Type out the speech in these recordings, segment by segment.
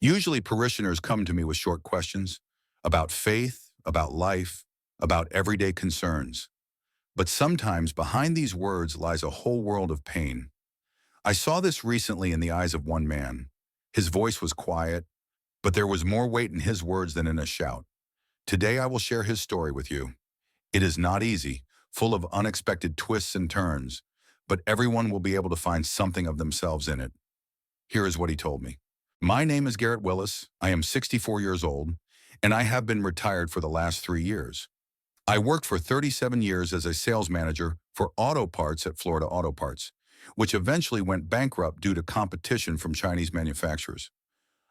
Usually, parishioners come to me with short questions about faith, about life, about everyday concerns. But sometimes behind these words lies a whole world of pain. I saw this recently in the eyes of one man. His voice was quiet, but there was more weight in his words than in a shout. Today, I will share his story with you. It is not easy, full of unexpected twists and turns, but everyone will be able to find something of themselves in it. Here is what he told me. My name is Garrett Willis. I am 64 years old, and I have been retired for the last 3 years. I worked for 37 years as a sales manager for auto parts at Florida Auto Parts, which eventually went bankrupt due to competition from Chinese manufacturers.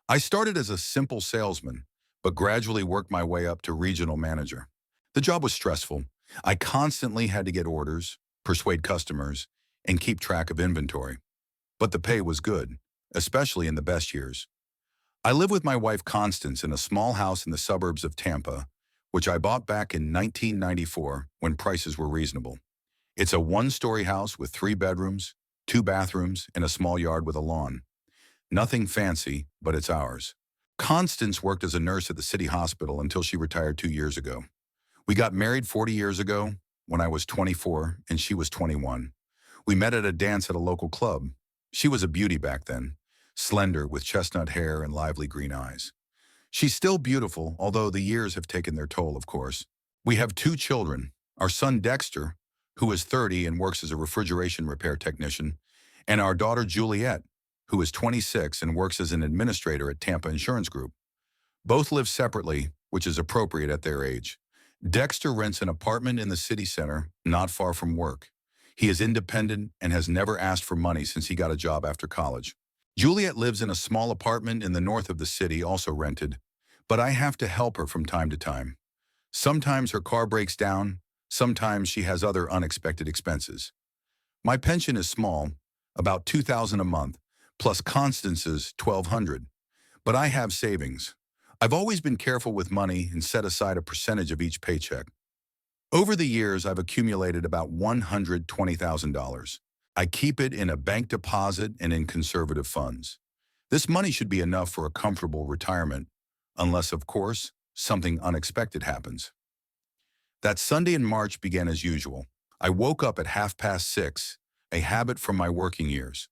I started as a simple salesman, but gradually worked my way up to regional manager. The job was stressful. I constantly had to get orders, persuade customers, and keep track of inventory. But the pay was good, especially in the best years. I live with my wife Constance in a small house in the suburbs of Tampa, which I bought back in 1994 when prices were reasonable. It's a one-story house with 3 bedrooms, 2 bathrooms, and a small yard with a lawn. Nothing fancy, but it's ours. Constance worked as a nurse at the city hospital until she retired 2 years ago. We got married 40 years ago when I was 24 and she was 21. We met at a dance at a local club. She was a beauty back then, slender with chestnut hair and lively green eyes. She's still beautiful, although the years have taken their toll, of course. We have 2 children, our son Dexter, who is 30 and works as a refrigeration repair technician, and our daughter Juliet, who is 26 and works as an administrator at Tampa Insurance Group. Both live separately, which is appropriate at their age. Dexter rents an apartment in the city center, not far from work. He is independent and has never asked for money since he got a job after college. Juliet lives in a small apartment in the north of the city, also rented, but I have to help her from time to time. Sometimes her car breaks down, sometimes she has other unexpected expenses. My pension is small, about $2,000 a month, plus Constance's $1,200, but I have savings. I've always been careful with money and set aside a percentage of each paycheck. Over the years, I've accumulated about $120,000. I keep it in a bank deposit and in conservative funds. This money should be enough for a comfortable retirement, unless, of course, something unexpected happens. That Sunday in March began as usual. I woke up at 6:30, a habit from my working years.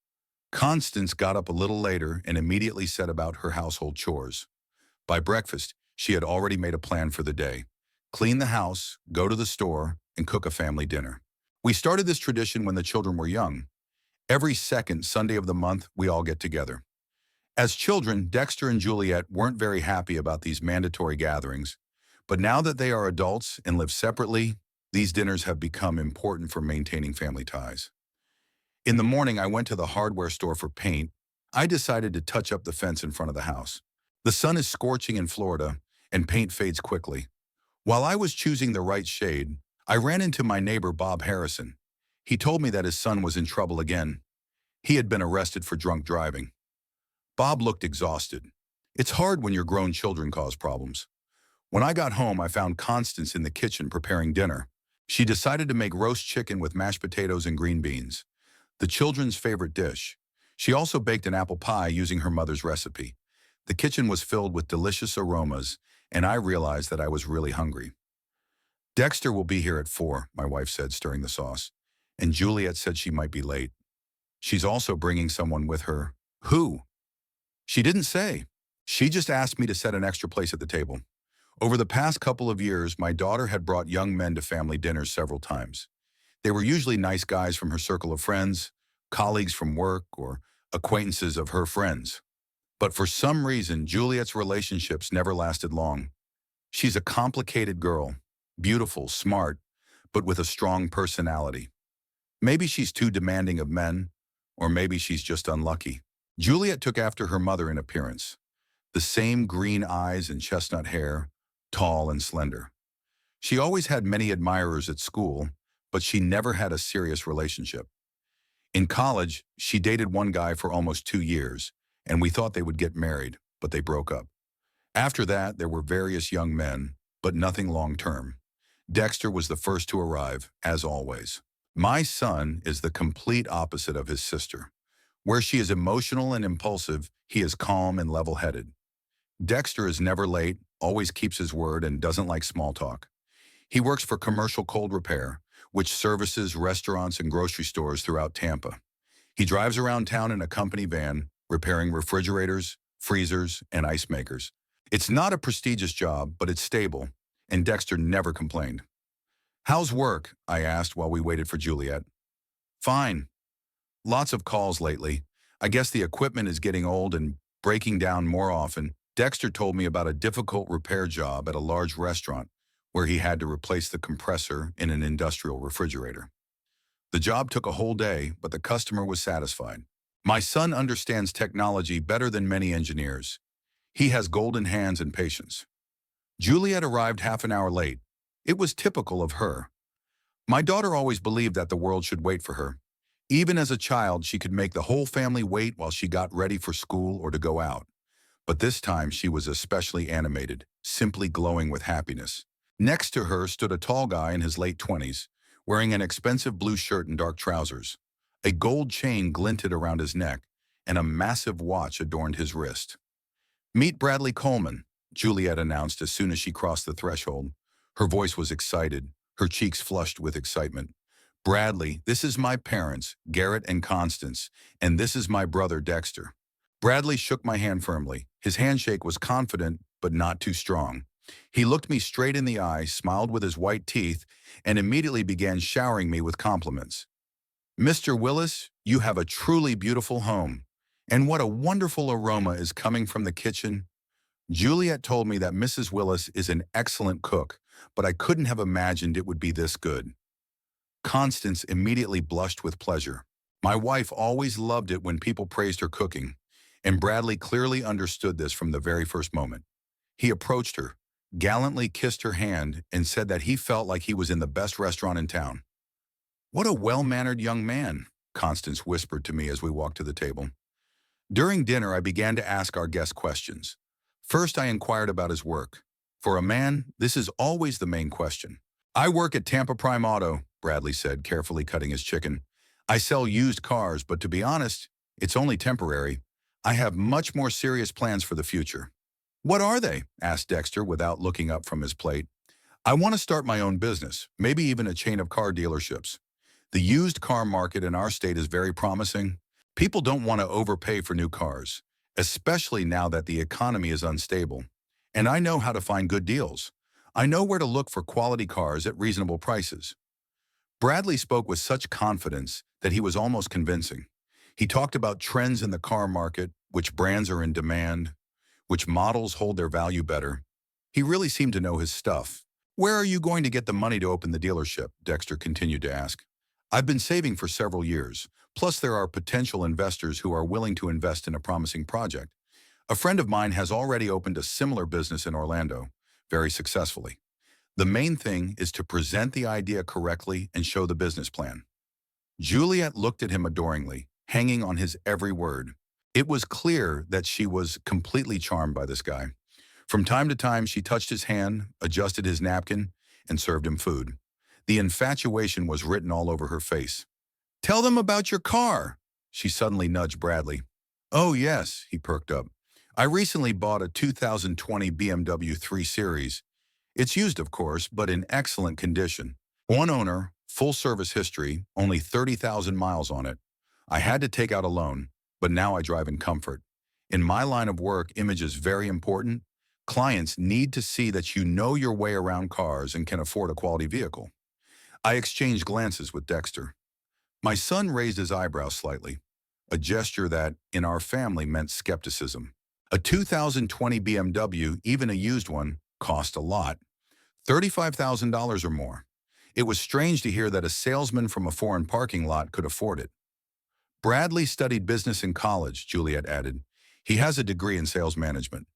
Constance got up a little later and immediately set about her household chores. By breakfast, she had already made a plan for the day. Clean the house, go to the store, and cook a family dinner. We started this tradition when the children were young. Every second Sunday of the month, we all get together. As children, Dexter and Juliet weren't very happy about these mandatory gatherings, but now that they are adults and live separately, these dinners have become important for maintaining family ties. In the morning, I went to the hardware store for paint. I decided to touch up the fence in front of the house. The sun is scorching in Florida, and paint fades quickly. While I was choosing the right shade, I ran into my neighbor Bob Harrison. He told me that his son was in trouble again. He had been arrested for drunk driving. Bob looked exhausted. It's hard when your grown children cause problems. When I got home, I found Constance in the kitchen preparing dinner. She decided to make roast chicken with mashed potatoes and green beans, the children's favorite dish. She also baked an apple pie using her mother's recipe. The kitchen was filled with delicious aromas, and I realized that I was really hungry. Dexter will be here at 4, my wife said, stirring the sauce, and Juliet said she might be late. She's also bringing someone with her. Who? She didn't say. She just asked me to set an extra place at the table. Over the past couple of years, my daughter had brought young men to family dinners several times. They were usually nice guys from her circle of friends, colleagues from work, or acquaintances of her friends. But for some reason, Juliet's relationships never lasted long. She's a complicated girl, beautiful, smart, but with a strong personality. Maybe she's too demanding of men, or maybe she's just unlucky. Juliet took after her mother in appearance. The same green eyes and chestnut hair, tall and slender. She always had many admirers at school, but she never had a serious relationship. In college, she dated one guy for almost 2 years, and we thought they would get married, but they broke up. After that, there were various young men, but nothing long-term. Dexter was the first to arrive, as always. My son is the complete opposite of his sister. Where she is emotional and impulsive, he is calm and level-headed. Dexter is never late, always keeps his word, and doesn't like small talk. He works for Commercial Cold Repair, which services restaurants and grocery stores throughout Tampa. He drives around town in a company van, repairing refrigerators, freezers, and ice makers. It's not a prestigious job, but it's stable, and Dexter never complained. "How's work?" I asked while we waited for Juliet. "Fine. Lots of calls lately. I guess the equipment is getting old and breaking down more often." Dexter told me about a difficult repair job at a large restaurant where he had to replace the compressor in an industrial refrigerator. The job took a whole day, but the customer was satisfied. "My son understands technology better than many engineers. He has golden hands and patience." Juliet arrived half an hour late. It was typical of her. My daughter always believed that the world should wait for her. Even as a child, she could make the whole family wait while she got ready for school or to go out. But this time she was especially animated, simply glowing with happiness. Next to her stood a tall guy in his late 20s, wearing an expensive blue shirt and dark trousers. A gold chain glinted around his neck, and a massive watch adorned his wrist. "Meet Bradley Coleman," Juliet announced as soon as she crossed the threshold. Her voice was excited, her cheeks flushed with excitement. "Bradley, this is my parents, Garrett and Constance, and this is my brother Dexter." Bradley shook my hand firmly. His handshake was confident, but not too strong. He looked me straight in the eye, smiled with his white teeth, and immediately began showering me with compliments. "Mr. Willis, you have a truly beautiful home. And what a wonderful aroma is coming from the kitchen." Juliet told me that Mrs. Willis is an excellent cook, but I couldn't have imagined it would be this good. Constance immediately blushed with pleasure. My wife always loved it when people praised her cooking, and Bradley clearly understood this from the very first moment. He approached her, gallantly kissed her hand, and said that he felt like he was in the best restaurant in town. "What a well-mannered young man," Constance whispered to me as we walked to the table. During dinner, I began to ask our guest questions. First, I inquired about his work. For a man, this is always the main question. "I work at Tampa Prime Auto," Bradley said, carefully cutting his chicken. "I sell used cars, but to be honest, it's only temporary. I have much more serious plans for the future." "What are they?" asked Dexter without looking up from his plate. "I want to start my own business, maybe even a chain of car dealerships. The used car market in our state is very promising. People don't want to overpay for new cars, especially now that the economy is unstable. And I know how to find good deals. I know where to look for quality cars at reasonable prices." Bradley spoke with such confidence that he was almost convincing. He talked about trends in the car market, which brands are in demand, which models hold their value better. He really seemed to know his stuff. "Where are you going to get the money to open the dealership?" Dexter continued to ask. "I've been saving for several years. Plus, there are potential investors who are willing to invest in a promising project. A friend of mine has already opened a similar business in Orlando, very successfully. The main thing is to present the idea correctly and show the business plan." Juliet looked at him adoringly, hanging on his every word. It was clear that she was completely charmed by this guy. From time to time, she touched his hand, adjusted his napkin, and served him food. The infatuation was written all over her face. "Tell them about your car," she suddenly nudged Bradley. "Oh yes," he perked up. "I recently bought a 2020 BMW 3 Series. It's used, of course, but in excellent condition. One owner, full service history, only 30,000 miles on it. I had to take out a loan, but now I drive in comfort. In my line of work, image is very important. Clients need to see that you know your way around cars and can afford a quality vehicle." I exchanged glances with Dexter. My son raised his eyebrows slightly, a gesture that, in our family, meant skepticism. A 2020 BMW, even a used one, cost a lot. $35,000 or more. It was strange to hear that a salesman from a foreign parking lot could afford it. "Bradley studied business in college," Juliet added. "He has a degree in sales management."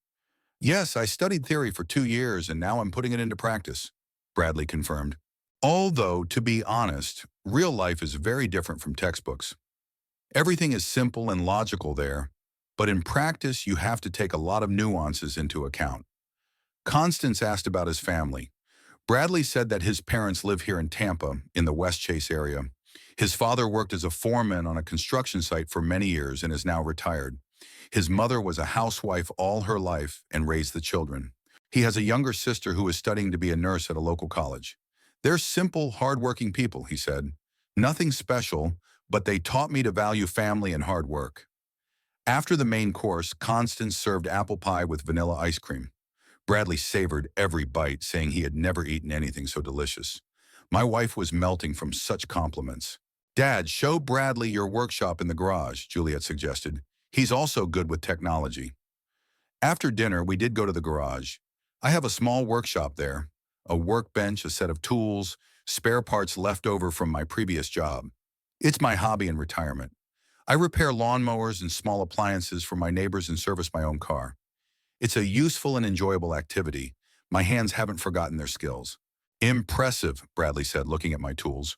"Yes, I studied theory for 2 years and now I'm putting it into practice," Bradley confirmed. Although, to be honest, real life is very different from textbooks. Everything is simple and logical there, but in practice you have to take a lot of nuances into account. Constance asked about his family. Bradley said that his parents live here in Tampa, in the West Chase area. His father worked as a foreman on a construction site for many years and is now retired. His mother was a housewife all her life and raised the children. He has a younger sister who is studying to be a nurse at a local college. They're simple, hardworking people, he said. Nothing special, but they taught me to value family and hard work. After the main course, Constance served apple pie with vanilla ice cream. Bradley savored every bite, saying he had never eaten anything so delicious. My wife was melting from such compliments. Dad, show Bradley your workshop in the garage, Juliet suggested. He's also good with technology. After dinner, we did go to the garage. I have a small workshop there, a workbench, a set of tools, spare parts left over from my previous job. It's my hobby in retirement. I repair lawnmowers and small appliances for my neighbors and service my own car. It's a useful and enjoyable activity. My hands haven't forgotten their skills. Impressive, Bradley said, looking at my tools.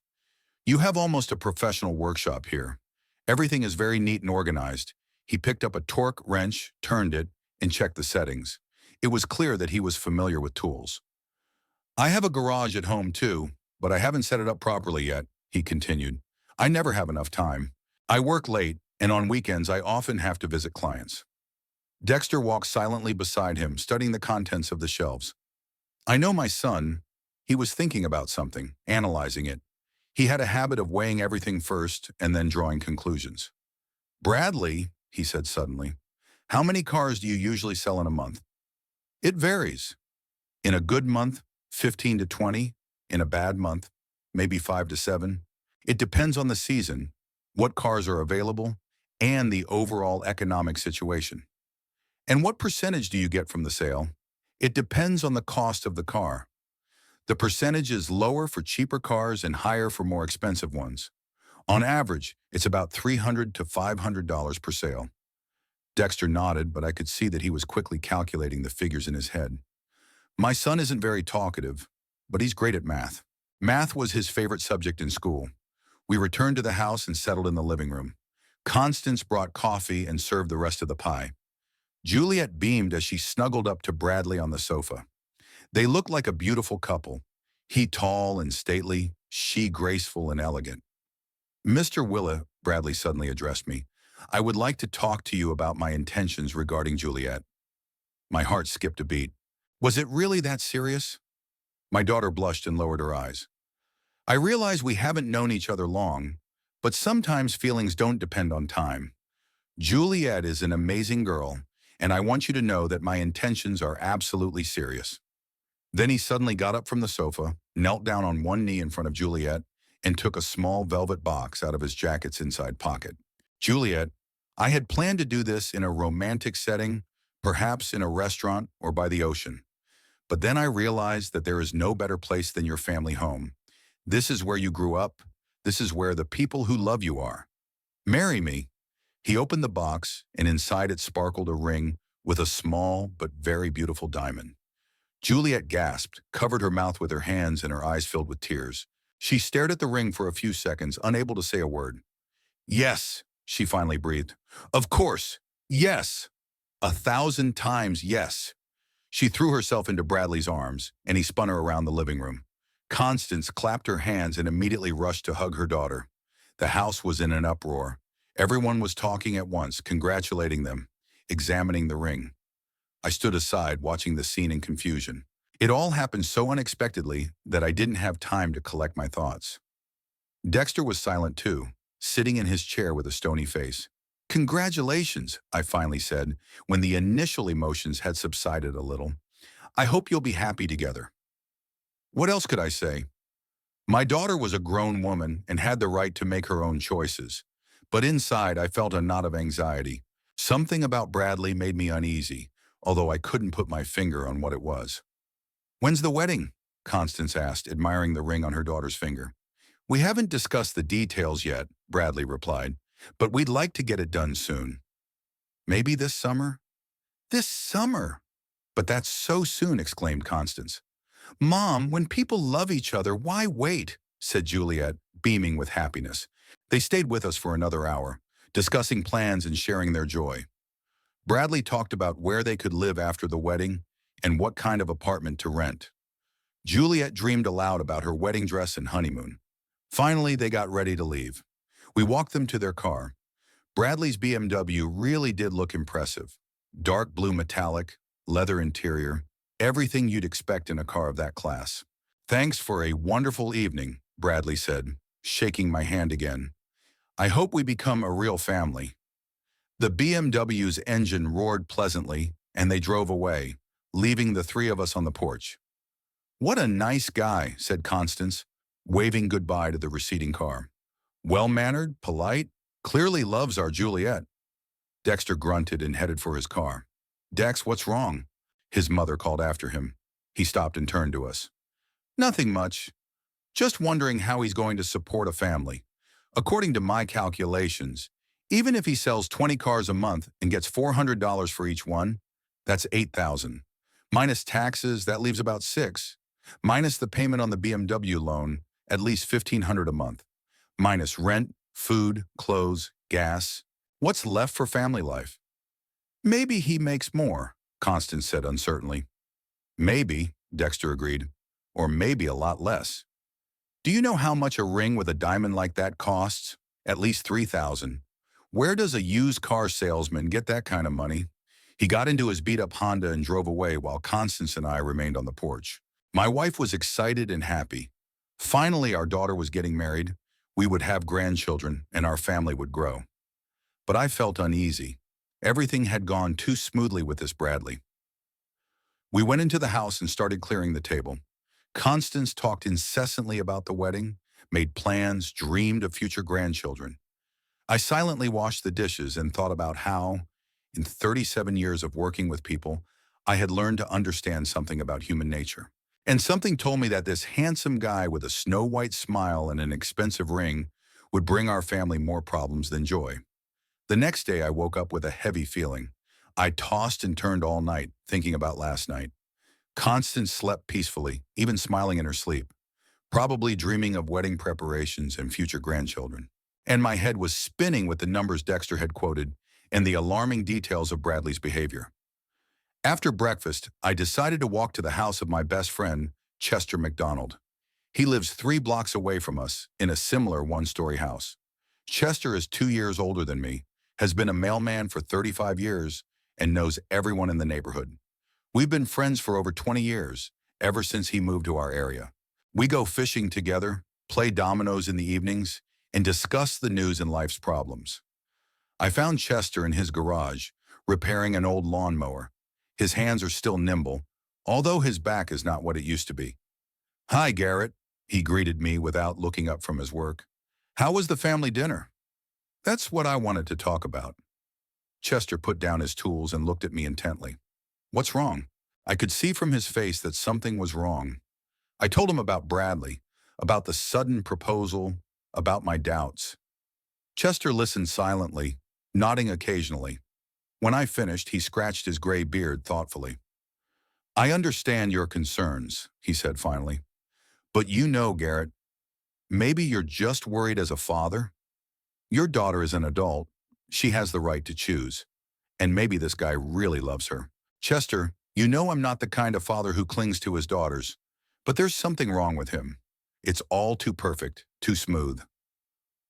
You have almost a professional workshop here. Everything is very neat and organized. He picked up a torque wrench, turned it, and checked the settings. It was clear that he was familiar with tools. I have a garage at home too, but I haven't set it up properly yet, he continued. I never have enough time. I work late, and on weekends I often have to visit clients. Dexter walked silently beside him, studying the contents of the shelves. I know my son. He was thinking about something, analyzing it. He had a habit of weighing everything first and then drawing conclusions. Bradley, he said suddenly, how many cars do you usually sell in a month? It varies. In a good month, 15 to 20. In a bad month, maybe 5 to 7. It depends on the season, what cars are available, and the overall economic situation. And what percentage do you get from the sale? It depends on the cost of the car. The percentage is lower for cheaper cars and higher for more expensive ones. On average, it's about $300 to $500 per sale. Dexter nodded, but I could see that he was quickly calculating the figures in his head. My son isn't very talkative, but he's great at math. Math was his favorite subject in school. We returned to the house and settled in the living room. Constance brought coffee and served the rest of the pie. Juliet beamed as she snuggled up to Bradley on the sofa. They looked like a beautiful couple, he tall and stately, she graceful and elegant. Mr. Willa, Bradley suddenly addressed me, I would like to talk to you about my intentions regarding Juliet. My heart skipped a beat. Was it really that serious? My daughter blushed and lowered her eyes. I realize we haven't known each other long, but sometimes feelings don't depend on time. Juliet is an amazing girl, and I want you to know that my intentions are absolutely serious. Then he suddenly got up from the sofa, knelt down on one knee in front of Juliet, and took a small velvet box out of his jacket's inside pocket. Juliet, I had planned to do this in a romantic setting, perhaps in a restaurant or by the ocean. But then I realized that there is no better place than your family home. This is where you grew up. This is where the people who love you are. Marry me. He opened the box, and inside it sparkled a ring with a small but very beautiful diamond. Juliet gasped, covered her mouth with her hands, and her eyes filled with tears. She stared at the ring for a few seconds, unable to say a word. Yes, she finally breathed. Of course, yes. 1,000 times yes. She threw herself into Bradley's arms, and he spun her around the living room. Constance clapped her hands and immediately rushed to hug her daughter. The house was in an uproar. Everyone was talking at once, congratulating them, examining the ring. I stood aside, watching the scene in confusion. It all happened so unexpectedly that I didn't have time to collect my thoughts. Dexter was silent too, sitting in his chair with a stony face. Congratulations, I finally said, when the initial emotions had subsided a little. I hope you'll be happy together. What else could I say? My daughter was a grown woman and had the right to make her own choices. But inside, I felt a knot of anxiety. Something about Bradley made me uneasy, although I couldn't put my finger on what it was. When's the wedding? Constance asked, admiring the ring on her daughter's finger. We haven't discussed the details yet, Bradley replied, but we'd like to get it done soon. Maybe this summer? This summer! But that's so soon, exclaimed Constance. Mom, when people love each other, why wait? Said Juliet, beaming with happiness. They stayed with us for another hour, discussing plans and sharing their joy. Bradley talked about where they could live after the wedding and what kind of apartment to rent. Juliet dreamed aloud about her wedding dress and honeymoon. Finally, they got ready to leave. We walked them to their car. Bradley's BMW really did look impressive. Dark blue metallic, leather interior, everything you'd expect in a car of that class. Thanks for a wonderful evening, Bradley said, shaking my hand again. I hope we become a real family. The BMW's engine roared pleasantly, and they drove away, leaving the three of us on the porch. What a nice guy, said Constance, waving goodbye to the receding car. Well-mannered, polite, clearly loves our Juliet. Dexter grunted and headed for his car. Dex, what's wrong? His mother called after him. He stopped and turned to us. Nothing much. Just wondering how he's going to support a family. According to my calculations, even if he sells 20 cars a month and gets $400 for each one, that's $8,000. Minus taxes, that leaves about $6,000. Minus the payment on the BMW loan, at least $1,500 a month. Minus rent, food, clothes, gas. What's left for family life? Maybe he makes more, Constance said uncertainly. Maybe, Dexter agreed. Or maybe a lot less. Do you know how much a ring with a diamond like that costs? At least $3,000. Where does a used car salesman get that kind of money? He got into his beat-up Honda and drove away while Constance and I remained on the porch. My wife was excited and happy. Finally, our daughter was getting married. We would have grandchildren, and our family would grow. But I felt uneasy. Everything had gone too smoothly with this Bradley. We went into the house and started clearing the table. Constance talked incessantly about the wedding, made plans, dreamed of future grandchildren. I silently washed the dishes and thought about how, in 37 years of working with people, I had learned to understand something about human nature. And something told me that this handsome guy with a snow-white smile and an expensive ring would bring our family more problems than joy. The next day, I woke up with a heavy feeling. I tossed and turned all night, thinking about last night. Constance slept peacefully, even smiling in her sleep, probably dreaming of wedding preparations and future grandchildren. And my head was spinning with the numbers Dexter had quoted and the alarming details of Bradley's behavior. After breakfast, I decided to walk to the house of my best friend, Chester McDonald. He lives 3 blocks away from us in a similar one-story house. Chester is 2 years older than me, has been a mailman for 35 years, and knows everyone in the neighborhood. We've been friends for over 20 years, ever since he moved to our area. We go fishing together, play dominoes in the evenings, and discuss the news and life's problems. I found Chester in his garage, repairing an old lawnmower. His hands are still nimble, although his back is not what it used to be. Hi, Garrett, he greeted me without looking up from his work. How was the family dinner? That's what I wanted to talk about. Chester put down his tools and looked at me intently. What's wrong? I could see from his face that something was wrong. I told him about Bradley, about the sudden proposal, about my doubts. Chester listened silently, nodding occasionally. When I finished, he scratched his gray beard thoughtfully. I understand your concerns, he said finally. But you know, Garrett, maybe you're just worried as a father. Your daughter is an adult. She has the right to choose. And maybe this guy really loves her. Chester, you know I'm not the kind of father who clings to his daughters. But there's something wrong with him. It's all too perfect, too smooth.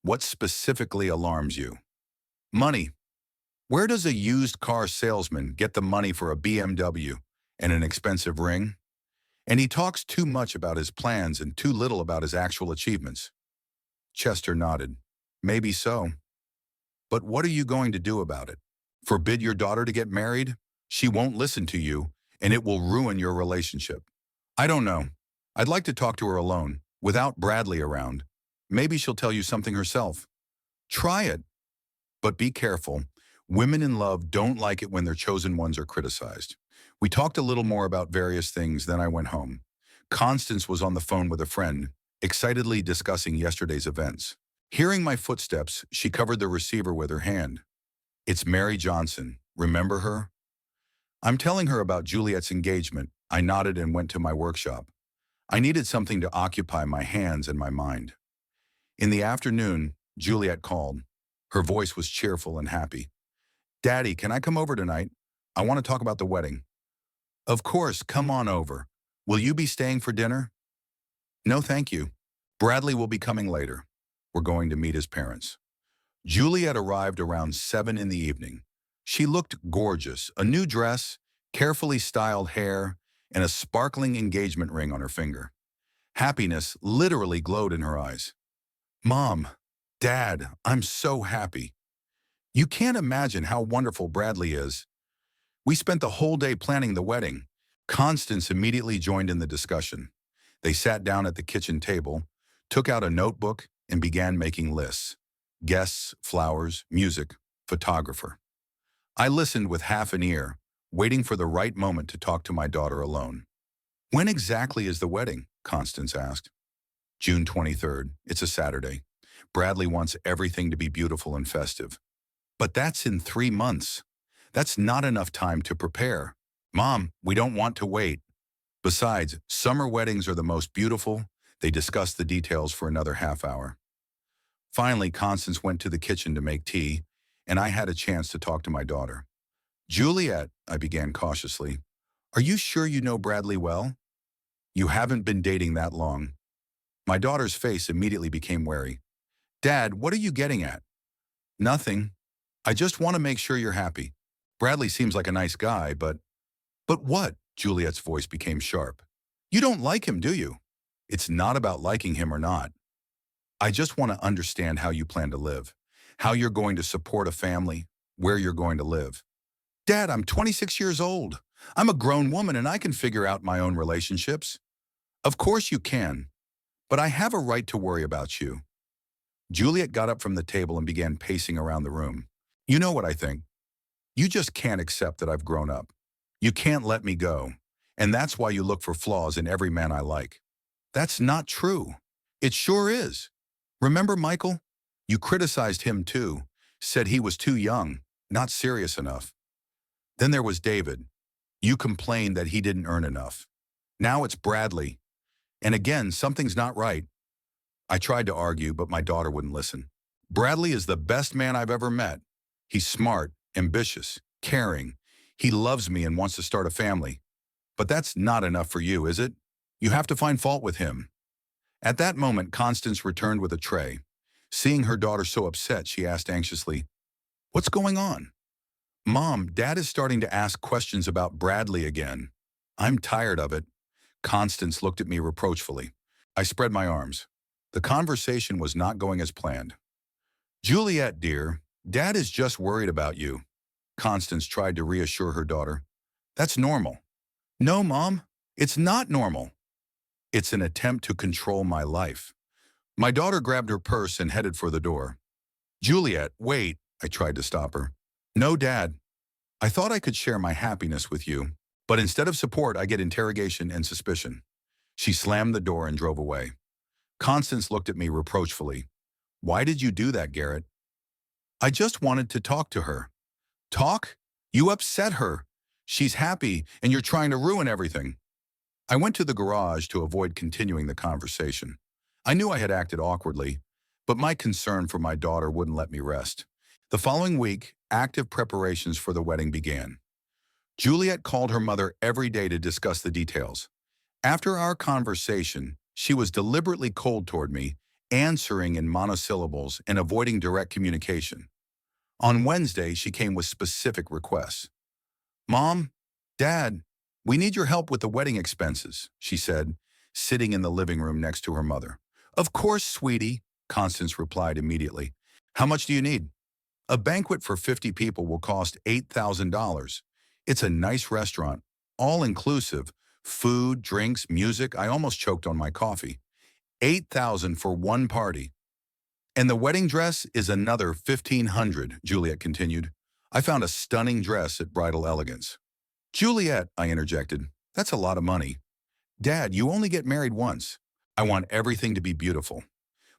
What specifically alarms you? Money. Where does a used car salesman get the money for a BMW and an expensive ring? And he talks too much about his plans and too little about his actual achievements. Chester nodded. Maybe so. But what are you going to do about it? Forbid your daughter to get married? She won't listen to you, and it will ruin your relationship. I don't know. I'd like to talk to her alone, without Bradley around. Maybe she'll tell you something herself. Try it. But be careful. Women in love don't like it when their chosen ones are criticized. We talked a little more about various things, then I went home. Constance was on the phone with a friend, excitedly discussing yesterday's events. Hearing my footsteps, she covered the receiver with her hand. It's Mary Johnson. Remember her? I'm telling her about Juliet's engagement. I nodded and went to my workshop. I needed something to occupy my hands and my mind. In the afternoon, Juliet called. Her voice was cheerful and happy. Daddy, can I come over tonight? I want to talk about the wedding. Of course, come on over. Will you be staying for dinner? No, thank you. Bradley will be coming later. We're going to meet his parents. Juliet arrived around 7 in the evening. She looked gorgeous, a new dress, carefully styled hair, and a sparkling engagement ring on her finger. Happiness literally glowed in her eyes. Mom, Dad, I'm so happy. You can't imagine how wonderful Bradley is. We spent the whole day planning the wedding. Constance immediately joined in the discussion. They sat down at the kitchen table, took out a notebook, and began making lists. Guests, flowers, music, photographer. I listened with half an ear, waiting for the right moment to talk to my daughter alone. When exactly is the wedding? Constance asked. June 23rd. It's a Saturday. Bradley wants everything to be beautiful and festive. But that's in 3 months. That's not enough time to prepare. Mom, we don't want to wait. Besides, summer weddings are the most beautiful. They discussed the details for another half hour. Finally, Constance went to the kitchen to make tea, and I had a chance to talk to my daughter. Juliet, I began cautiously, are you sure you know Bradley well? You haven't been dating that long. My daughter's face immediately became wary. Dad, what are you getting at? Nothing. I just want to make sure you're happy. Bradley seems like a nice guy, but... But what? Juliet's voice became sharp. You don't like him, do you? It's not about liking him or not. I just want to understand how you plan to live, how you're going to support a family, where you're going to live. Dad, I'm 26 years old. I'm a grown woman and I can figure out my own relationships. Of course you can, but I have a right to worry about you. Juliet got up from the table and began pacing around the room. You know what I think? You just can't accept that I've grown up. You can't let me go. And that's why you look for flaws in every man I like. That's not true. It sure is. Remember Michael? You criticized him too, said he was too young, not serious enough. Then there was David. You complained that he didn't earn enough. Now it's Bradley. And again, something's not right. I tried to argue, but my daughter wouldn't listen. Bradley is the best man I've ever met. He's smart, ambitious, caring. He loves me and wants to start a family. But that's not enough for you, is it? You have to find fault with him. At that moment, Constance returned with a tray. Seeing her daughter so upset, she asked anxiously, What's going on? Mom, Dad is starting to ask questions about Bradley again. I'm tired of it. Constance looked at me reproachfully. I spread my arms. The conversation was not going as planned. Juliet, dear, Dad is just worried about you. Constance tried to reassure her daughter. That's normal. No, Mom, it's not normal. It's an attempt to control my life. My daughter grabbed her purse and headed for the door. Juliet, wait, I tried to stop her. No, Dad. I thought I could share my happiness with you, but instead of support, I get interrogation and suspicion. She slammed the door and drove away. Constance looked at me reproachfully. Why did you do that, Garrett? I just wanted to talk to her. Talk? You upset her. She's happy, and you're trying to ruin everything. I went to the garage to avoid continuing the conversation. I knew I had acted awkwardly, but my concern for my daughter wouldn't let me rest. The following week, active preparations for the wedding began. Juliet called her mother every day to discuss the details. After our conversation, she was deliberately cold toward me, answering in monosyllables and avoiding direct communication. On Wednesday, she came with specific requests. Mom, Dad, we need your help with the wedding expenses, she said, sitting in the living room next to her mother. Of course, sweetie, Constance replied immediately. How much do you need? A banquet for 50 people will cost $8,000. It's a nice restaurant, all-inclusive, food, drinks, music. I almost choked on my coffee. $8,000 for one party. And the wedding dress is another $1,500, Juliet continued. I found a stunning dress at Bridal Elegance. Juliet, I interjected, that's a lot of money. Dad, you only get married once. I want everything to be beautiful.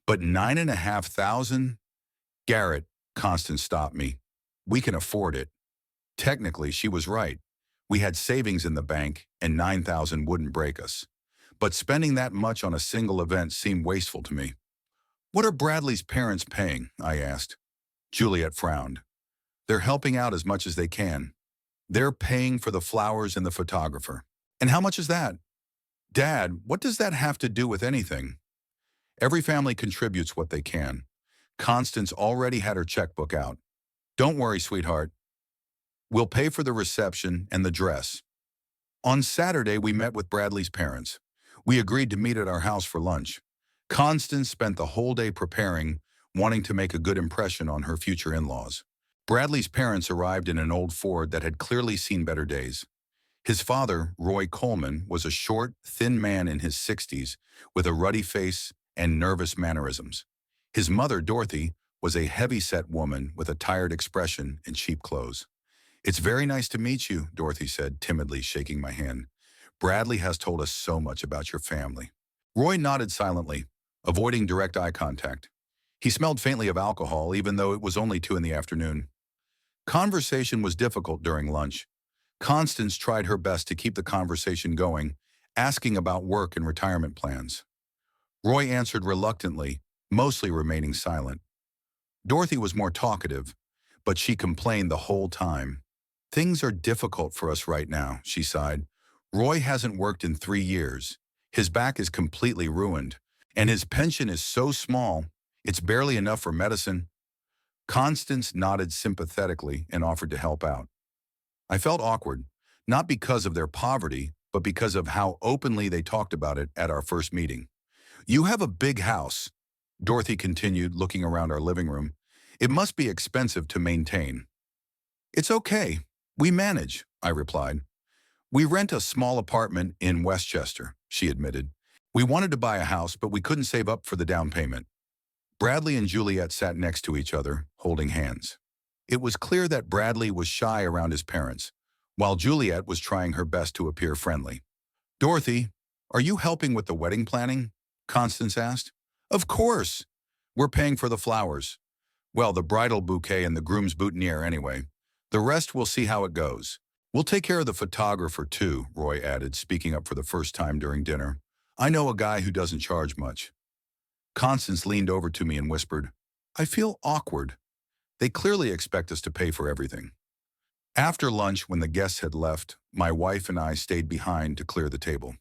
But $9,500? Garrett, Constance stopped me. We can afford it. Technically, she was right. We had savings in the bank, and $9,000 wouldn't break us. But spending that much on a single event seemed wasteful to me. What are Bradley's parents paying? I asked. Juliet frowned. They're helping out as much as they can. They're paying for the flowers and the photographer. And how much is that? Dad, what does that have to do with anything? Every family contributes what they can. Constance already had her checkbook out. Don't worry, sweetheart. We'll pay for the reception and the dress. On Saturday, we met with Bradley's parents. We agreed to meet at our house for lunch. Constance spent the whole day preparing, wanting to make a good impression on her future in-laws. Bradley's parents arrived in an old Ford that had clearly seen better days. His father, Roy Coleman, was a short, thin man in his 60s with a ruddy face and nervous mannerisms. His mother, Dorothy, was a heavy-set woman with a tired expression and cheap clothes. "It's very nice to meet you," Dorothy said, timidly shaking my hand. "Bradley has told us so much about your family." Roy nodded silently, avoiding direct eye contact. He smelled faintly of alcohol, even though it was only 2 in the afternoon. Conversation was difficult during lunch. Constance tried her best to keep the conversation going, asking about work and retirement plans. Roy answered reluctantly, mostly remaining silent. Dorothy was more talkative, but she complained the whole time. "Things are difficult for us right now," she sighed. "Roy hasn't worked in 3 years. His back is completely ruined, and his pension is so small, it's barely enough for medicine." Constance nodded sympathetically and offered to help out. I felt awkward, not because of their poverty, but because of how openly they talked about it at our first meeting. "You have a big house," Dorothy continued, looking around our living room. "It must be expensive to maintain." "It's okay. We manage," I replied. "We rent a small apartment in Westchester," she admitted. "We wanted to buy a house, but we couldn't save up for the down payment." Bradley and Juliet sat next to each other, holding hands. It was clear that Bradley was shy around his parents, while Juliet was trying her best to appear friendly. "Dorothy, are you helping with the wedding planning?" Constance asked. "Of course. We're paying for the flowers. Well, the bridal bouquet and the groom's boutonniere anyway. The rest we'll see how it goes. We'll take care of the photographer too," Roy added, speaking up for the first time during dinner. "I know a guy who doesn't charge much." Constance leaned over to me and whispered, "I feel awkward. They clearly expect us to pay for everything." After lunch, when the guests had left, my wife and I stayed behind to clear the table.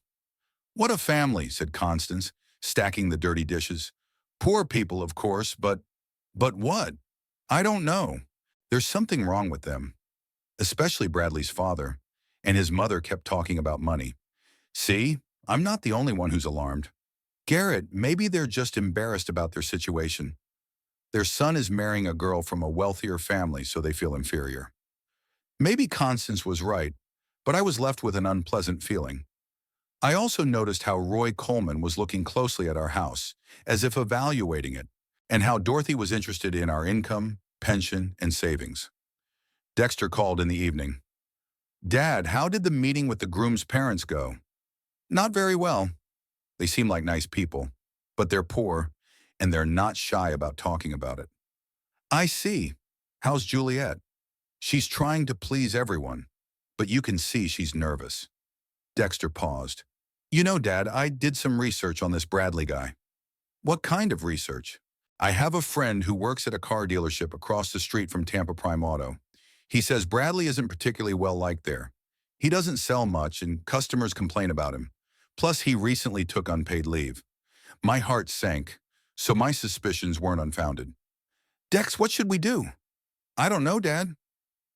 "What a family," said Constance, stacking the dirty dishes. "Poor people, of course, but what? I don't know. There's something wrong with them." Especially Bradley's father, and his mother kept talking about money. "See, I'm not the only one who's alarmed. Garrett, maybe they're just embarrassed about their situation. Their son is marrying a girl from a wealthier family, so they feel inferior." Maybe Constance was right, but I was left with an unpleasant feeling. I also noticed how Roy Coleman was looking closely at our house, as if evaluating it, and how Dorothy was interested in our income, pension, and savings. Dexter called in the evening. "Dad, how did the meeting with the groom's parents go?" "Not very well. They seem like nice people, but they're poor, and they're not shy about talking about it." "I see. How's Juliet?" "She's trying to please everyone, but you can see she's nervous." Dexter paused. "You know, Dad, I did some research on this Bradley guy." "What kind of research?" "I have a friend who works at a car dealership across the street from Tampa Prime Auto. He says Bradley isn't particularly well liked there. He doesn't sell much, and customers complain about him. Plus, he recently took unpaid leave." My heart sank, so my suspicions weren't unfounded. "Dex, what should we do?" "I don't know, Dad."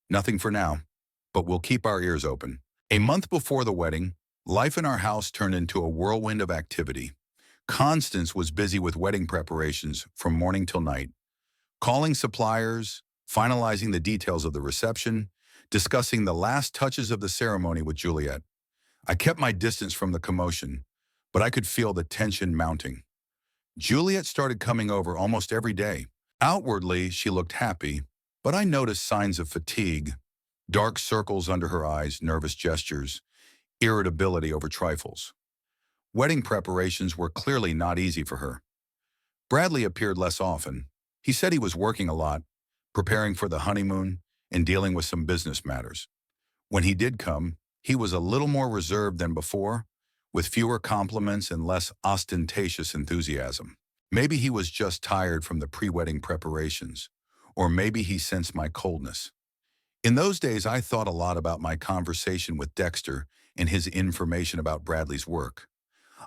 "Nothing for now, but we'll keep our ears open." A month before the wedding, life in our house turned into a whirlwind of activity. Constance was busy with wedding preparations from morning till night, calling suppliers, finalizing the details of the reception, discussing the last touches of the ceremony with Juliet. I kept my distance from the commotion, but I could feel the tension mounting. Juliet started coming over almost every day. Outwardly, she looked happy, but I noticed signs of fatigue, dark circles under her eyes, nervous gestures, irritability over trifles. Wedding preparations were clearly not easy for her. Bradley appeared less often. He said he was working a lot, preparing for the honeymoon and dealing with some business matters. When he did come, he was a little more reserved than before, with fewer compliments and less ostentatious enthusiasm. Maybe he was just tired from the pre-wedding preparations, or maybe he sensed my coldness. In those days, I thought a lot about my conversation with Dexter and his information about Bradley's work.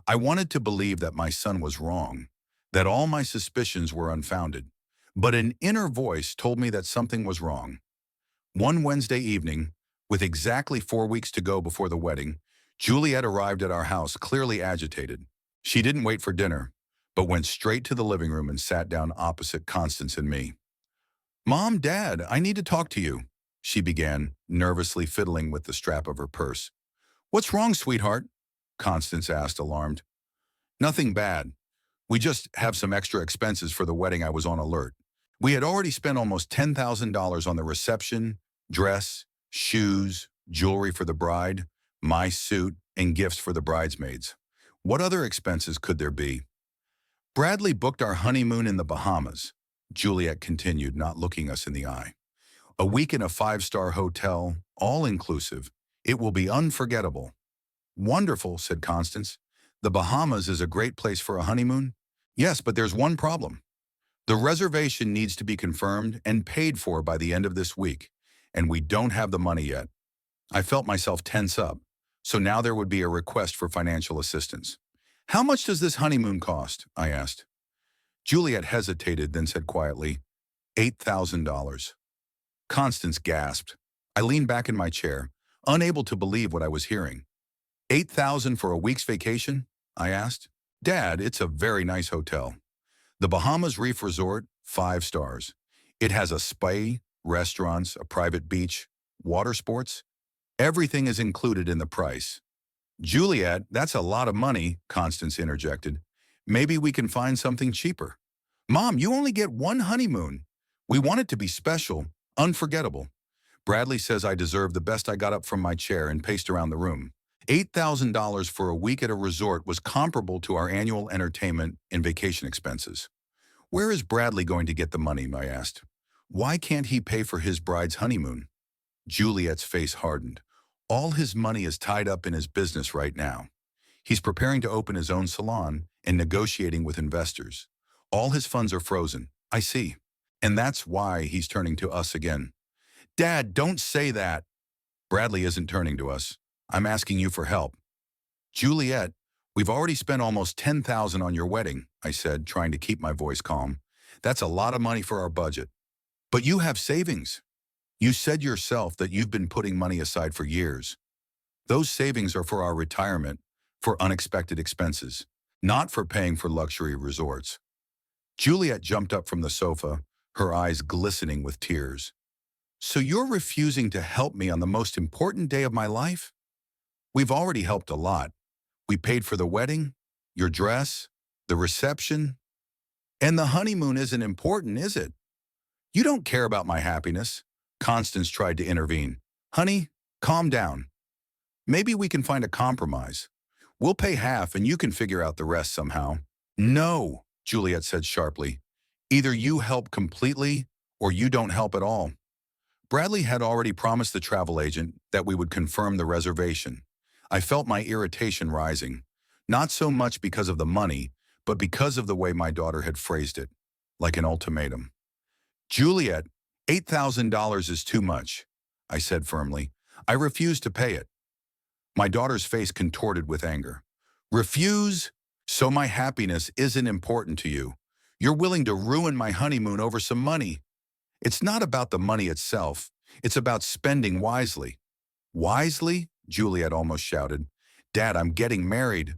I wanted to believe that my son was wrong, that all my suspicions were unfounded. But an inner voice told me that something was wrong. One Wednesday evening, with exactly 4 weeks to go before the wedding, Juliet arrived at our house clearly agitated. She didn't wait for dinner, but went straight to the living room and sat down opposite Constance and me. "Mom, Dad, I need to talk to you," she began, nervously fiddling with the strap of her purse. "What's wrong, sweetheart?" Constance asked, alarmed. "Nothing bad. We just have some extra expenses for the wedding. I was on alert. We had already spent almost $10,000 on the reception, dress, shoes, jewelry for the bride, my suit, and gifts for the bridesmaids. What other expenses could there be?" "Bradley booked our honeymoon in the Bahamas," Juliet continued, not looking us in the eye. "A week in a five-star hotel, all-inclusive. It will be unforgettable." "Wonderful," said Constance. "The Bahamas is a great place for a honeymoon." "Yes, but there's one problem. The reservation needs to be confirmed and paid for by the end of this week, and we don't have the money yet." I felt myself tense up, so now there would be a request for financial assistance. "How much does this honeymoon cost?" I asked. Juliet hesitated, then said quietly, $8,000. Constance gasped. I leaned back in my chair, unable to believe what I was hearing. $8,000 for a week's vacation? I asked. "Dad, it's a very nice hotel. The Bahamas Reef Resort, 5 stars. It has a spa, restaurants, a private beach, water sports. Everything is included in the price." "Juliet, that's a lot of money," Constance interjected. "Maybe we can find something cheaper." "Mom, you only get one honeymoon. We want it to be special, unforgettable." Bradley says I deserve the best. I got up from my chair and paced around the room. $8,000 for a week at a resort was comparable to our annual entertainment and vacation expenses. "Where is Bradley going to get the money?" I asked. "Why can't he pay for his bride's honeymoon?" Juliet's face hardened. "All his money is tied up in his business right now. He's preparing to open his own salon and negotiating with investors. All his funds are frozen." "I see. And that's why he's turning to us again." "Dad, don't say that." "Bradley isn't turning to us. I'm asking you for help." "Juliet, we've already spent almost $10,000 on your wedding," I said, trying to keep my voice calm. "That's a lot of money for our budget." "But you have savings. You said yourself that you've been putting money aside for years. Those savings are for our retirement, for unexpected expenses, not for paying for luxury resorts." Juliet jumped up from the sofa, her eyes glistening with tears. "So you're refusing to help me on the most important day of my life?" "We've already helped a lot. We paid for the wedding, your dress, the reception, and the honeymoon isn't important, is it?" "You don't care about my happiness." Constance tried to intervene. "Honey, calm down. Maybe we can find a compromise. We'll pay half and you can figure out the rest somehow." "No," Juliet said sharply. "Either you help completely or you don't help at all." Bradley had already promised the travel agent that we would confirm the reservation. I felt my irritation rising, not so much because of the money, but because of the way my daughter had phrased it, like an ultimatum. "Juliet, $8,000 is too much," I said firmly. "I refuse to pay it." My daughter's face contorted with anger. "Refuse? So my happiness isn't important to you. You're willing to ruin my honeymoon over some money." "It's not about the money itself. It's about spending wisely." "Wisely?" Juliet almost shouted. "Dad, I'm getting married.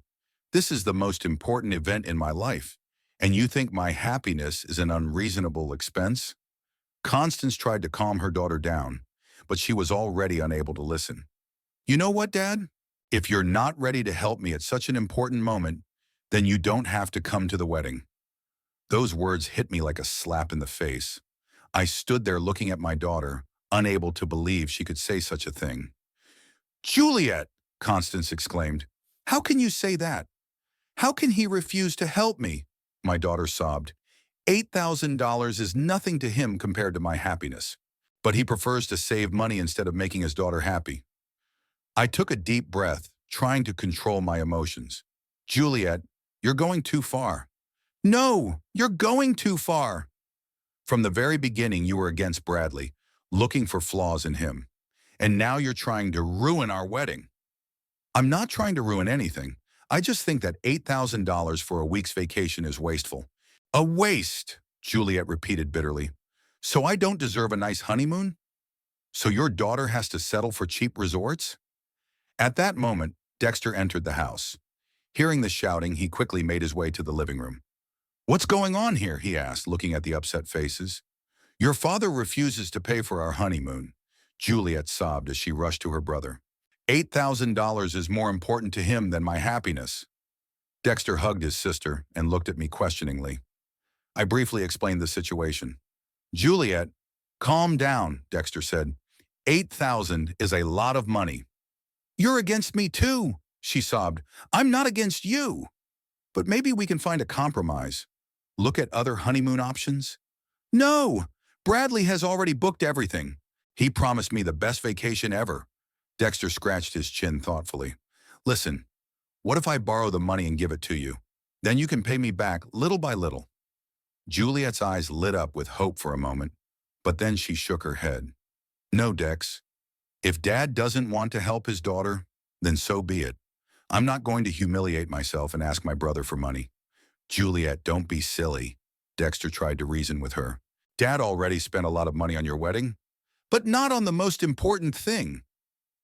This is the most important event in my life. And you think my happiness is an unreasonable expense?" Constance tried to calm her daughter down, but she was already unable to listen. "You know what, Dad? If you're not ready to help me at such an important moment, then you don't have to come to the wedding." Those words hit me like a slap in the face. I stood there looking at my daughter, unable to believe she could say such a thing. "Juliet!" Constance exclaimed. "How can you say that? How can he refuse to help me?" My daughter sobbed. $8,000 is nothing to him compared to my happiness. But he prefers to save money instead of making his daughter happy. I took a deep breath, trying to control my emotions. "Juliet, you're going too far." "No, you're going too far." "From the very beginning, you were against Bradley, looking for flaws in him. And now you're trying to ruin our wedding." "I'm not trying to ruin anything. I just think that $8,000 for a week's vacation is wasteful." "A waste!" Juliet repeated bitterly. So I don't deserve a nice honeymoon? So your daughter has to settle for cheap resorts? At that moment, Dexter entered the house. Hearing the shouting, he quickly made his way to the living room. What's going on here? He asked, looking at the upset faces. Your father refuses to pay for our honeymoon. Juliet sobbed as she rushed to her brother. $8,000 is more important to him than my happiness. Dexter hugged his sister and looked at me questioningly. I briefly explained the situation. Juliet, calm down, Dexter said. 8,000 is a lot of money. You're against me too, she sobbed. I'm not against you. But maybe we can find a compromise. Look at other honeymoon options? No, Bradley has already booked everything. He promised me the best vacation ever. Dexter scratched his chin thoughtfully. Listen, what if I borrow the money and give it to you? Then you can pay me back little by little. Juliet's eyes lit up with hope for a moment, but then she shook her head. No, Dex. If Dad doesn't want to help his daughter, then so be it. I'm not going to humiliate myself and ask my brother for money. Juliet, don't be silly. Dexter tried to reason with her. Dad already spent a lot of money on your wedding, but not on the most important thing.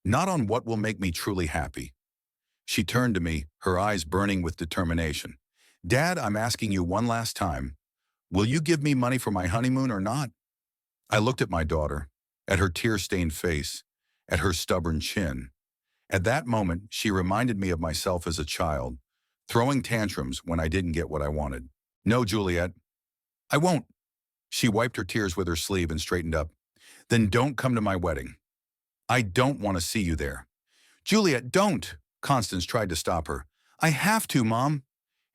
Not on what will make me truly happy. She turned to me, her eyes burning with determination. Dad, I'm asking you one last time. Will you give me money for my honeymoon or not? I looked at my daughter, at her tear-stained face, at her stubborn chin. At that moment, she reminded me of myself as a child, throwing tantrums when I didn't get what I wanted. No, Juliet, I won't. She wiped her tears with her sleeve and straightened up. Then don't come to my wedding. I don't want to see you there. Juliet, don't. Constance tried to stop her. I have to, Mom.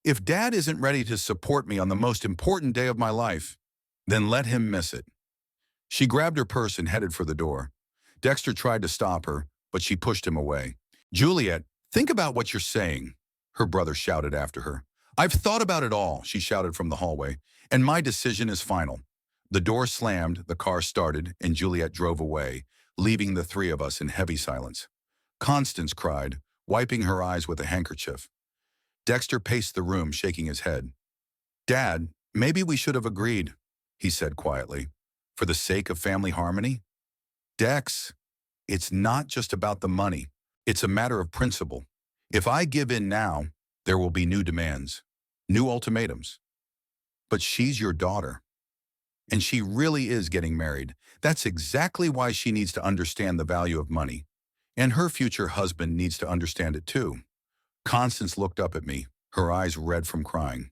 If Dad isn't ready to support me on the most important day of my life, then let him miss it. She grabbed her purse and headed for the door. Dexter tried to stop her, but she pushed him away. Juliet, think about what you're saying, her brother shouted after her. I've thought about it all, she shouted from the hallway, and my decision is final. The door slammed, the car started, and Juliet drove away, leaving the three of us in heavy silence. Constance cried, wiping her eyes with a handkerchief. Dexter paced the room, shaking his head. Dad, maybe we should have agreed, he said quietly, for the sake of family harmony. Dex, it's not just about the money. It's a matter of principle. If I give in now, there will be new demands, new ultimatums. But she's your daughter. And she really is getting married. That's exactly why she needs to understand the value of money. And her future husband needs to understand it too. Constance looked up at me, her eyes red from crying.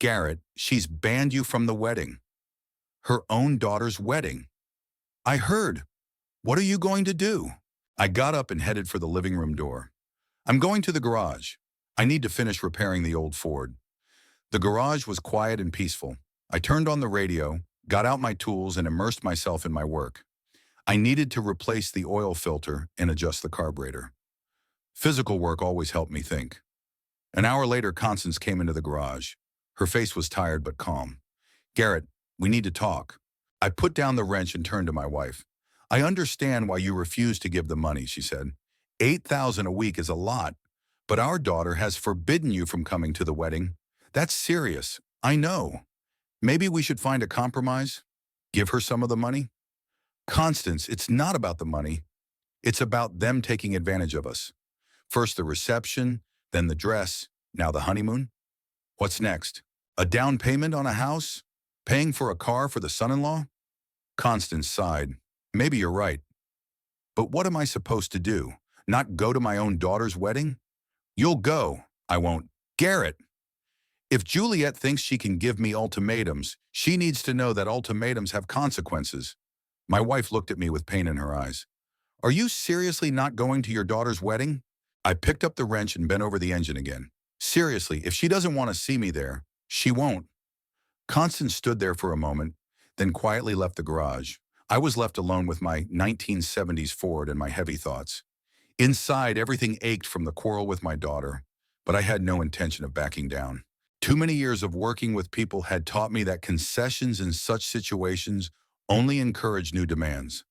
Garrett, she's banned you from the wedding. Her own daughter's wedding. I heard. What are you going to do? I got up and headed for the living room door. I'm going to the garage. I need to finish repairing the old Ford. The garage was quiet and peaceful. I turned on the radio, got out my tools, and immersed myself in my work. I needed to replace the oil filter and adjust the carburetor. Physical work always helped me think. An hour later, Constance came into the garage. Her face was tired but calm. Garrett, we need to talk. I put down the wrench and turned to my wife. I understand why you refuse to give the money, she said. $8,000 a week is a lot, but our daughter has forbidden you from coming to the wedding. That's serious. I know. Maybe we should find a compromise? Give her some of the money? Constance, it's not about the money. It's about them taking advantage of us. First the reception, then the dress, now the honeymoon. What's next? A down payment on a house? Paying for a car for the son-in-law? Constance sighed. Maybe you're right. But what am I supposed to do? Not go to my own daughter's wedding? You'll go. I won't. Garrett! If Juliet thinks she can give me ultimatums, she needs to know that ultimatums have consequences. My wife looked at me with pain in her eyes. Are you seriously not going to your daughter's wedding? I picked up the wrench and bent over the engine again. Seriously, if she doesn't want to see me there, she won't. Constance stood there for a moment, then quietly left the garage. I was left alone with my 1970s Ford and my heavy thoughts. Inside, everything ached from the quarrel with my daughter, but I had no intention of backing down. Too many years of working with people had taught me that concessions in such situations only encourage new demands.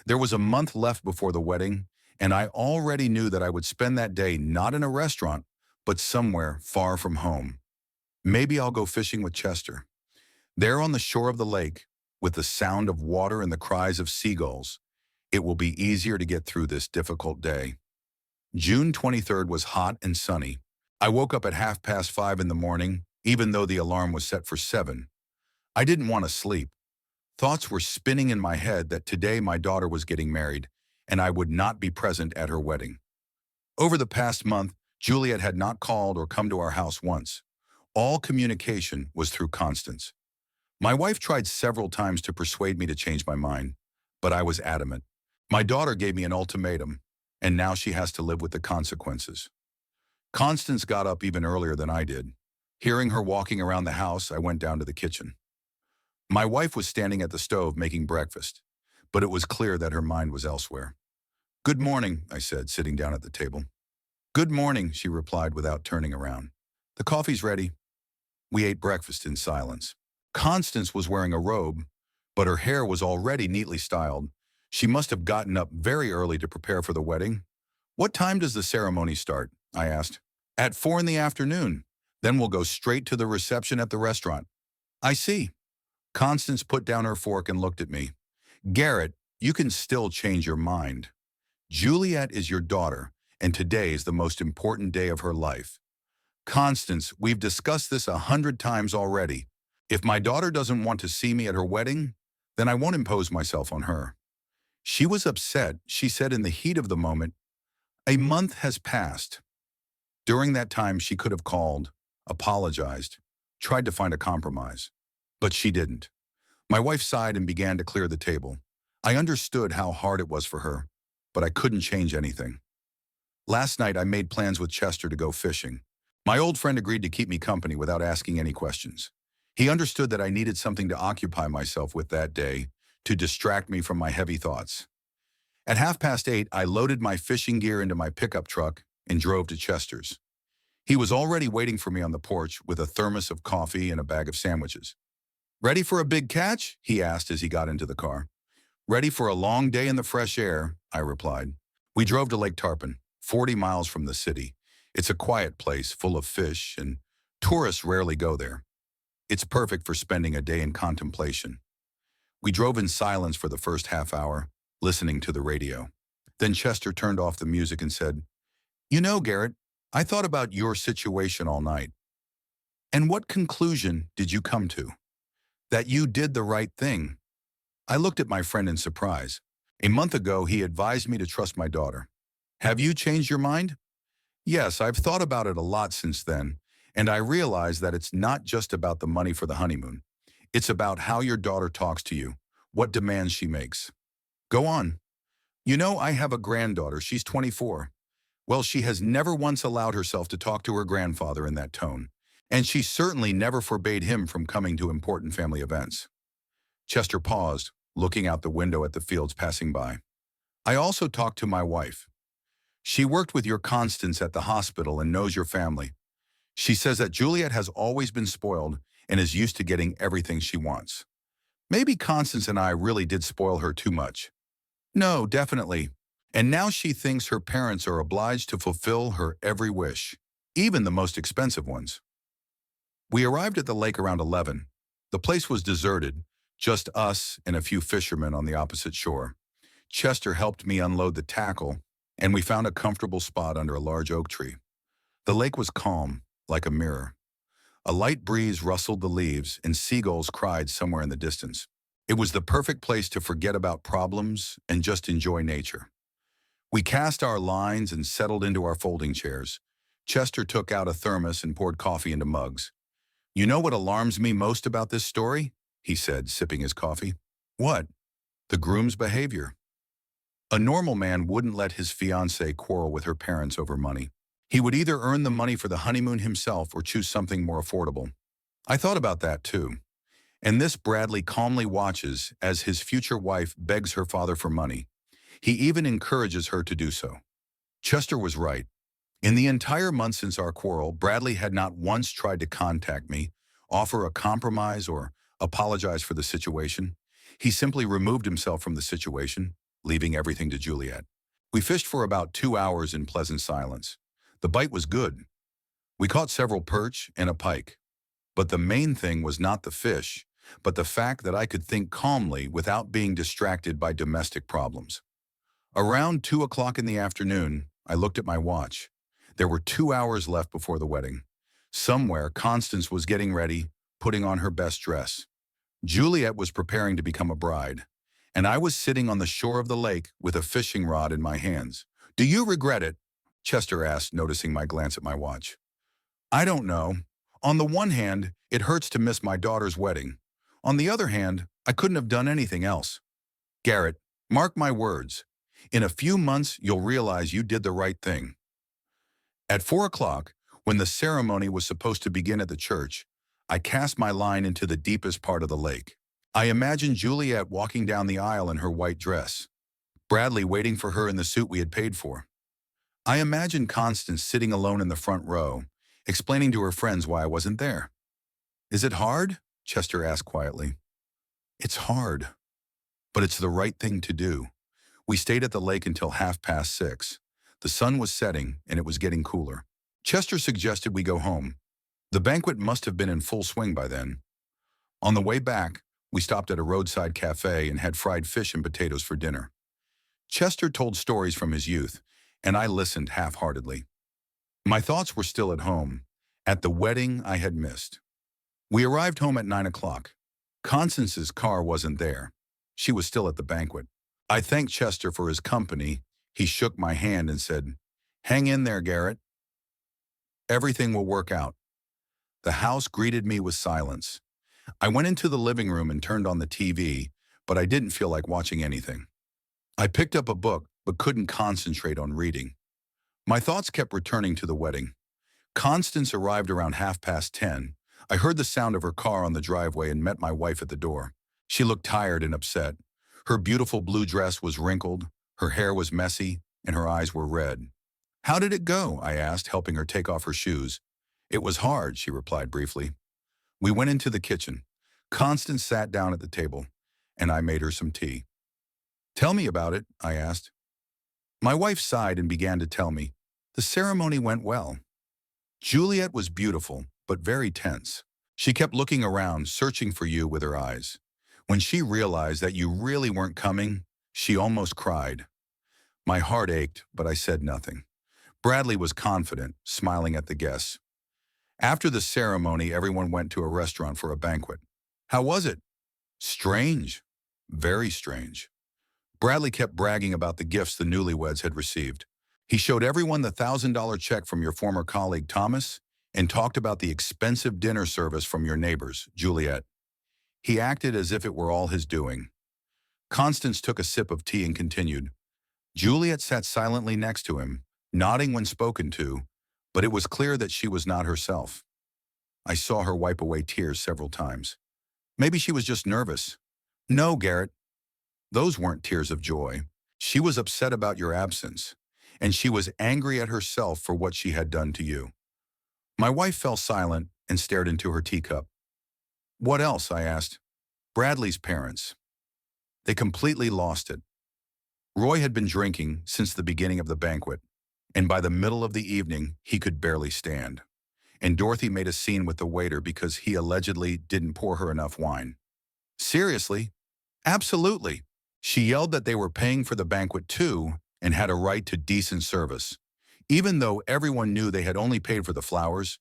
There was a month left before the wedding, and I already knew that I would spend that day not in a restaurant, but somewhere far from home. Maybe I'll go fishing with Chester. There on the shore of the lake, with the sound of water and the cries of seagulls, it will be easier to get through this difficult day. June 23rd was hot and sunny. I woke up at 5:30 in the morning, even though the alarm was set for 7. I didn't want to sleep. Thoughts were spinning in my head that today my daughter was getting married, and I would not be present at her wedding. Over the past month, Juliet had not called or come to our house once. All communication was through Constance. My wife tried several times to persuade me to change my mind, but I was adamant. My daughter gave me an ultimatum, and now she has to live with the consequences. Constance got up even earlier than I did. Hearing her walking around the house, I went down to the kitchen. My wife was standing at the stove making breakfast, but it was clear that her mind was elsewhere. "Good morning," I said, sitting down at the table. "Good morning," she replied without turning around. "The coffee's ready." We ate breakfast in silence. Constance was wearing a robe, but her hair was already neatly styled. She must have gotten up very early to prepare for the wedding. "What time does the ceremony start?" I asked. "At 4 in the afternoon. Then we'll go straight to the reception at the restaurant." "I see." Constance put down her fork and looked at me. "Garrett, you can still change your mind. Juliet is your daughter, and today is the most important day of her life. Constance, we've discussed this 100 times already. If my daughter doesn't want to see me at her wedding, then I won't impose myself on her." She was upset. She said in the heat of the moment, "A month has passed." During that time, she could have called, apologized, tried to find a compromise. But she didn't. My wife sighed and began to clear the table. I understood how hard it was for her, but I couldn't change anything. Last night, I made plans with Chester to go fishing. My old friend agreed to keep me company without asking any questions. He understood that I needed something to occupy myself with that day, to distract me from my heavy thoughts. At 8:30, I loaded my fishing gear into my pickup truck and drove to Chester's. He was already waiting for me on the porch with a thermos of coffee and a bag of sandwiches. "Ready for a big catch?" he asked as he got into the car. "Ready for a long day in the fresh air," I replied. We drove to Lake Tarpon, 40 miles from the city. It's a quiet place full of fish, and tourists rarely go there. It's perfect for spending a day in contemplation. We drove in silence for the first half hour, listening to the radio. Then Chester turned off the music and said, "You know, Garrett, I thought about your situation all night. And what conclusion did you come to? That you did the right thing." I looked at my friend in surprise. A month ago, he advised me to trust my daughter. "Have you changed your mind?" "Yes, I've thought about it a lot since then, and I realize that it's not just about the money for the honeymoon. It's about how your daughter talks to you, what demands she makes." "Go on." "You know, I have a granddaughter. She's 24. Well, she has never once allowed herself to talk to her grandfather in that tone, and she certainly never forbade him from coming to important family events." Chester paused, looking out the window at the fields passing by. "I also talked to my wife. She worked with your Constance at the hospital and knows your family. She says that Juliet has always been spoiled and is used to getting everything she wants. Maybe Constance and I really did spoil her too much." "No, definitely. And now she thinks her parents are obliged to fulfill her every wish, even the most expensive ones." We arrived at the lake around 11. The place was deserted, just us and a few fishermen on the opposite shore. Chester helped me unload the tackle, and we found a comfortable spot under a large oak tree. The lake was calm, like a mirror. A light breeze rustled the leaves, and seagulls cried somewhere in the distance. It was the perfect place to forget about problems and just enjoy nature. We cast our lines and settled into our folding chairs. Chester took out a thermos and poured coffee into mugs. "You know what alarms me most about this story?" he said, sipping his coffee. "What?" "The groom's behavior. A normal man wouldn't let his fiancée quarrel with her parents over money. He would either earn the money for the honeymoon himself or choose something more affordable. I thought about that too. And this Bradley calmly watches as his future wife begs her father for money. He even encourages her to do so." Chester was right. In the entire month since our quarrel, Bradley had not once tried to contact me, offer a compromise, or apologize for the situation. He simply removed himself from the situation, leaving everything to Juliet. We fished for about 2 hours in pleasant silence. The bite was good. We caught several perch and a pike. But the main thing was not the fish, but the fact that I could think calmly without being distracted by domestic problems. Around 2 o'clock in the afternoon, I looked at my watch. There were 2 hours left before the wedding. Somewhere, Constance was getting ready, putting on her best dress. Juliet was preparing to become a bride, and I was sitting on the shore of the lake with a fishing rod in my hands. "Do you regret it?" Chester asked, noticing my glance at my watch. "I don't know. On the one hand, it hurts to miss my daughter's wedding. On the other hand, I couldn't have done anything else. Garrett, mark my words. In a few months, you'll realize you did the right thing." At 4 o'clock, when the ceremony was supposed to begin at the church, I cast my line into the deepest part of the lake. I imagined Juliet walking down the aisle in her white dress, Bradley waiting for her in the suit we had paid for. I imagined Constance sitting alone in the front row, explaining to her friends why I wasn't there. "Is it hard?" Chester asked quietly. "It's hard, but it's the right thing to do." We stayed at the lake until 6:30. The sun was setting, and it was getting cooler. Chester suggested we go home. The banquet must have been in full swing by then. On the way back, we stopped at a roadside cafe and had fried fish and potatoes for dinner. Chester told stories from his youth, and I listened half-heartedly. My thoughts were still at home, at the wedding I had missed. We arrived home at 9 o'clock. Constance's car wasn't there. She was still at the banquet. I thanked Chester for his company. He shook my hand and said, "Hang in there, Garrett. Everything will work out." The house greeted me with silence. I went into the living room and turned on the TV, but I didn't feel like watching anything. I picked up a book, but couldn't concentrate on reading. My thoughts kept returning to the wedding. Constance arrived around 10:30. I heard the sound of her car on the driveway and met my wife at the door. She looked tired and upset. Her beautiful blue dress was wrinkled, her hair was messy, and her eyes were red. "How did it go?" I asked, helping her take off her shoes. "It was hard," she replied briefly. We went into the kitchen. Constance sat down at the table, and I made her some tea. "Tell me about it," I asked. My wife sighed and began to tell me. The ceremony went well. Juliet was beautiful, but very tense. She kept looking around, searching for you with her eyes. When she realized that you really weren't coming, she almost cried. My heart ached, but I said nothing. Bradley was confident, smiling at the guests. After the ceremony, everyone went to a restaurant for a banquet. "How was it?" "Strange. Very strange." Bradley kept bragging about the gifts the newlyweds had received. He showed everyone the $1,000 check from your former colleague, Thomas, and talked about the expensive dinner service from your neighbors, Juliet. He acted as if it were all his doing. Constance took a sip of tea and continued. Juliet sat silently next to him, nodding when spoken to, but it was clear that she was not herself. I saw her wipe away tears several times. Maybe she was just nervous. "No, Garrett. Those weren't tears of joy. She was upset about your absence, and she was angry at herself for what she had done to you." My wife fell silent and stared into her teacup. "What else?" I asked. "Bradley's parents. They completely lost it. Roy had been drinking since the beginning of the banquet, and by the middle of the evening, he could barely stand. And Dorothy made a scene with the waiter because he allegedly didn't pour her enough wine." "Seriously?" "Absolutely. She yelled that they were paying for the banquet too and had a right to decent service, even though everyone knew they had only paid for the flowers."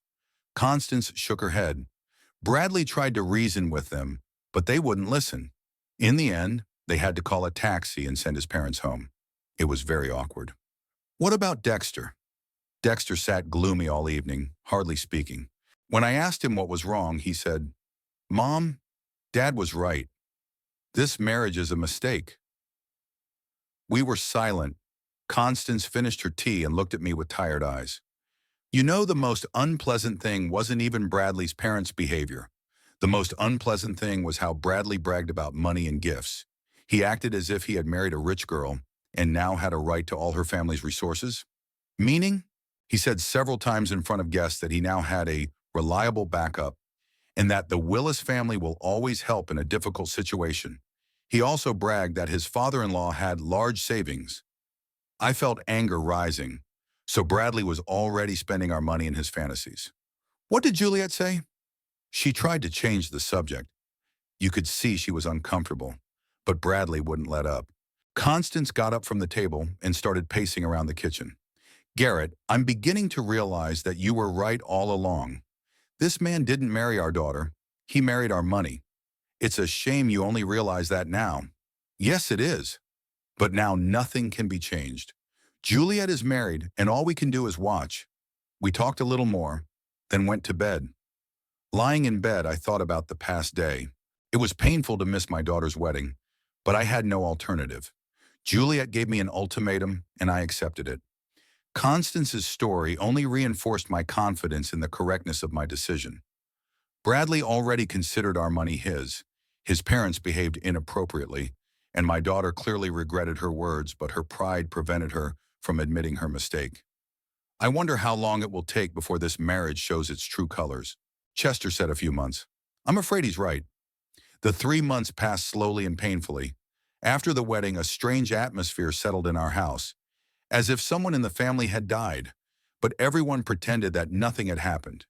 Constance shook her head. "Bradley tried to reason with them, but they wouldn't listen. In the end, they had to call a taxi and send his parents home. It was very awkward." "What about Dexter?" Dexter sat gloomy all evening, hardly speaking. When I asked him what was wrong, he said, "Mom, Dad was right. This marriage is a mistake." We were silent. Constance finished her tea and looked at me with tired eyes. "You know, the most unpleasant thing wasn't even Bradley's parents' behavior. The most unpleasant thing was how Bradley bragged about money and gifts. He acted as if he had married a rich girl and now had a right to all her family's resources. Meaning, he said several times in front of guests that he now had a reliable backup and that the Willis family will always help in a difficult situation. He also bragged that his father-in-law had large savings. I felt anger rising, so Bradley was already spending our money in his fantasies." "What did Juliet say?" "She tried to change the subject. You could see she was uncomfortable, but Bradley wouldn't let up. Constance got up from the table and started pacing around the kitchen. Garrett, I'm beginning to realize that you were right all along. This man didn't marry our daughter. He married our money. It's a shame you only realize that now. Yes, it is. But now nothing can be changed. Juliet is married, and all we can do is watch. We talked a little more, then went to bed. Lying in bed, I thought about the past day. It was painful to miss my daughter's wedding, but I had no alternative. Juliet gave me an ultimatum, and I accepted it. Constance's story only reinforced my confidence in the correctness of my decision. Bradley already considered our money his. His parents behaved inappropriately, and my daughter clearly regretted her words, but her pride prevented her from admitting her mistake. I wonder how long it will take before this marriage shows its true colors. Chester said a few months. I'm afraid he's right. The 3 months passed slowly and painfully. After the wedding, a strange atmosphere settled in our house, as if someone in the family had died, but everyone pretended that nothing had happened.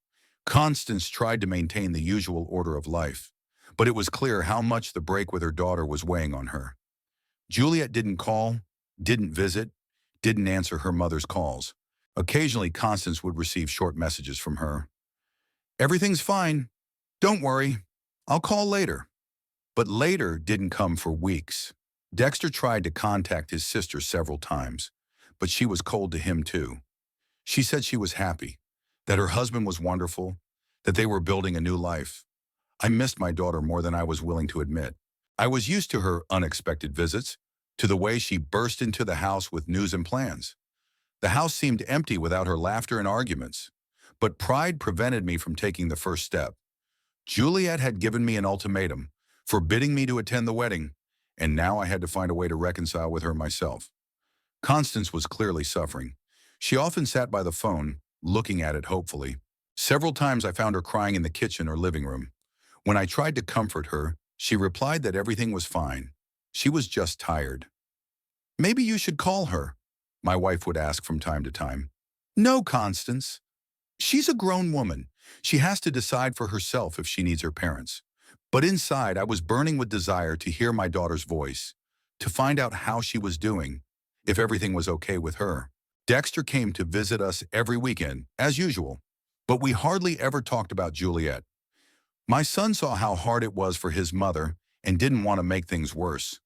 Constance tried to maintain the usual order of life, but it was clear how much the break with her daughter was weighing on her. Juliet didn't call, didn't visit, didn't answer her mother's calls. Occasionally, Constance would receive short messages from her. Everything's fine. Don't worry. I'll call later. But later didn't come for weeks. Dexter tried to contact his sister several times, but she was cold to him too. She said she was happy, that her husband was wonderful, that they were building a new life. I missed my daughter more than I was willing to admit. I was used to her unexpected visits, to the way she burst into the house with news and plans. The house seemed empty without her laughter and arguments, but pride prevented me from taking the first step. Juliet had given me an ultimatum, forbidding me to attend the wedding, and now I had to find a way to reconcile with her myself. Constance was clearly suffering. She often sat by the phone, looking at it hopefully. Several times I found her crying in the kitchen or living room. When I tried to comfort her, she replied that everything was fine. She was just tired. Maybe you should call her, my wife would ask from time to time. No, Constance. She's a grown woman. She has to decide for herself if she needs her parents. But inside, I was burning with desire to hear my daughter's voice, to find out how she was doing, if everything was okay with her. Dexter came to visit us every weekend, as usual, but we hardly ever talked about Juliet. My son saw how hard it was for his mother and didn't want to make things worse.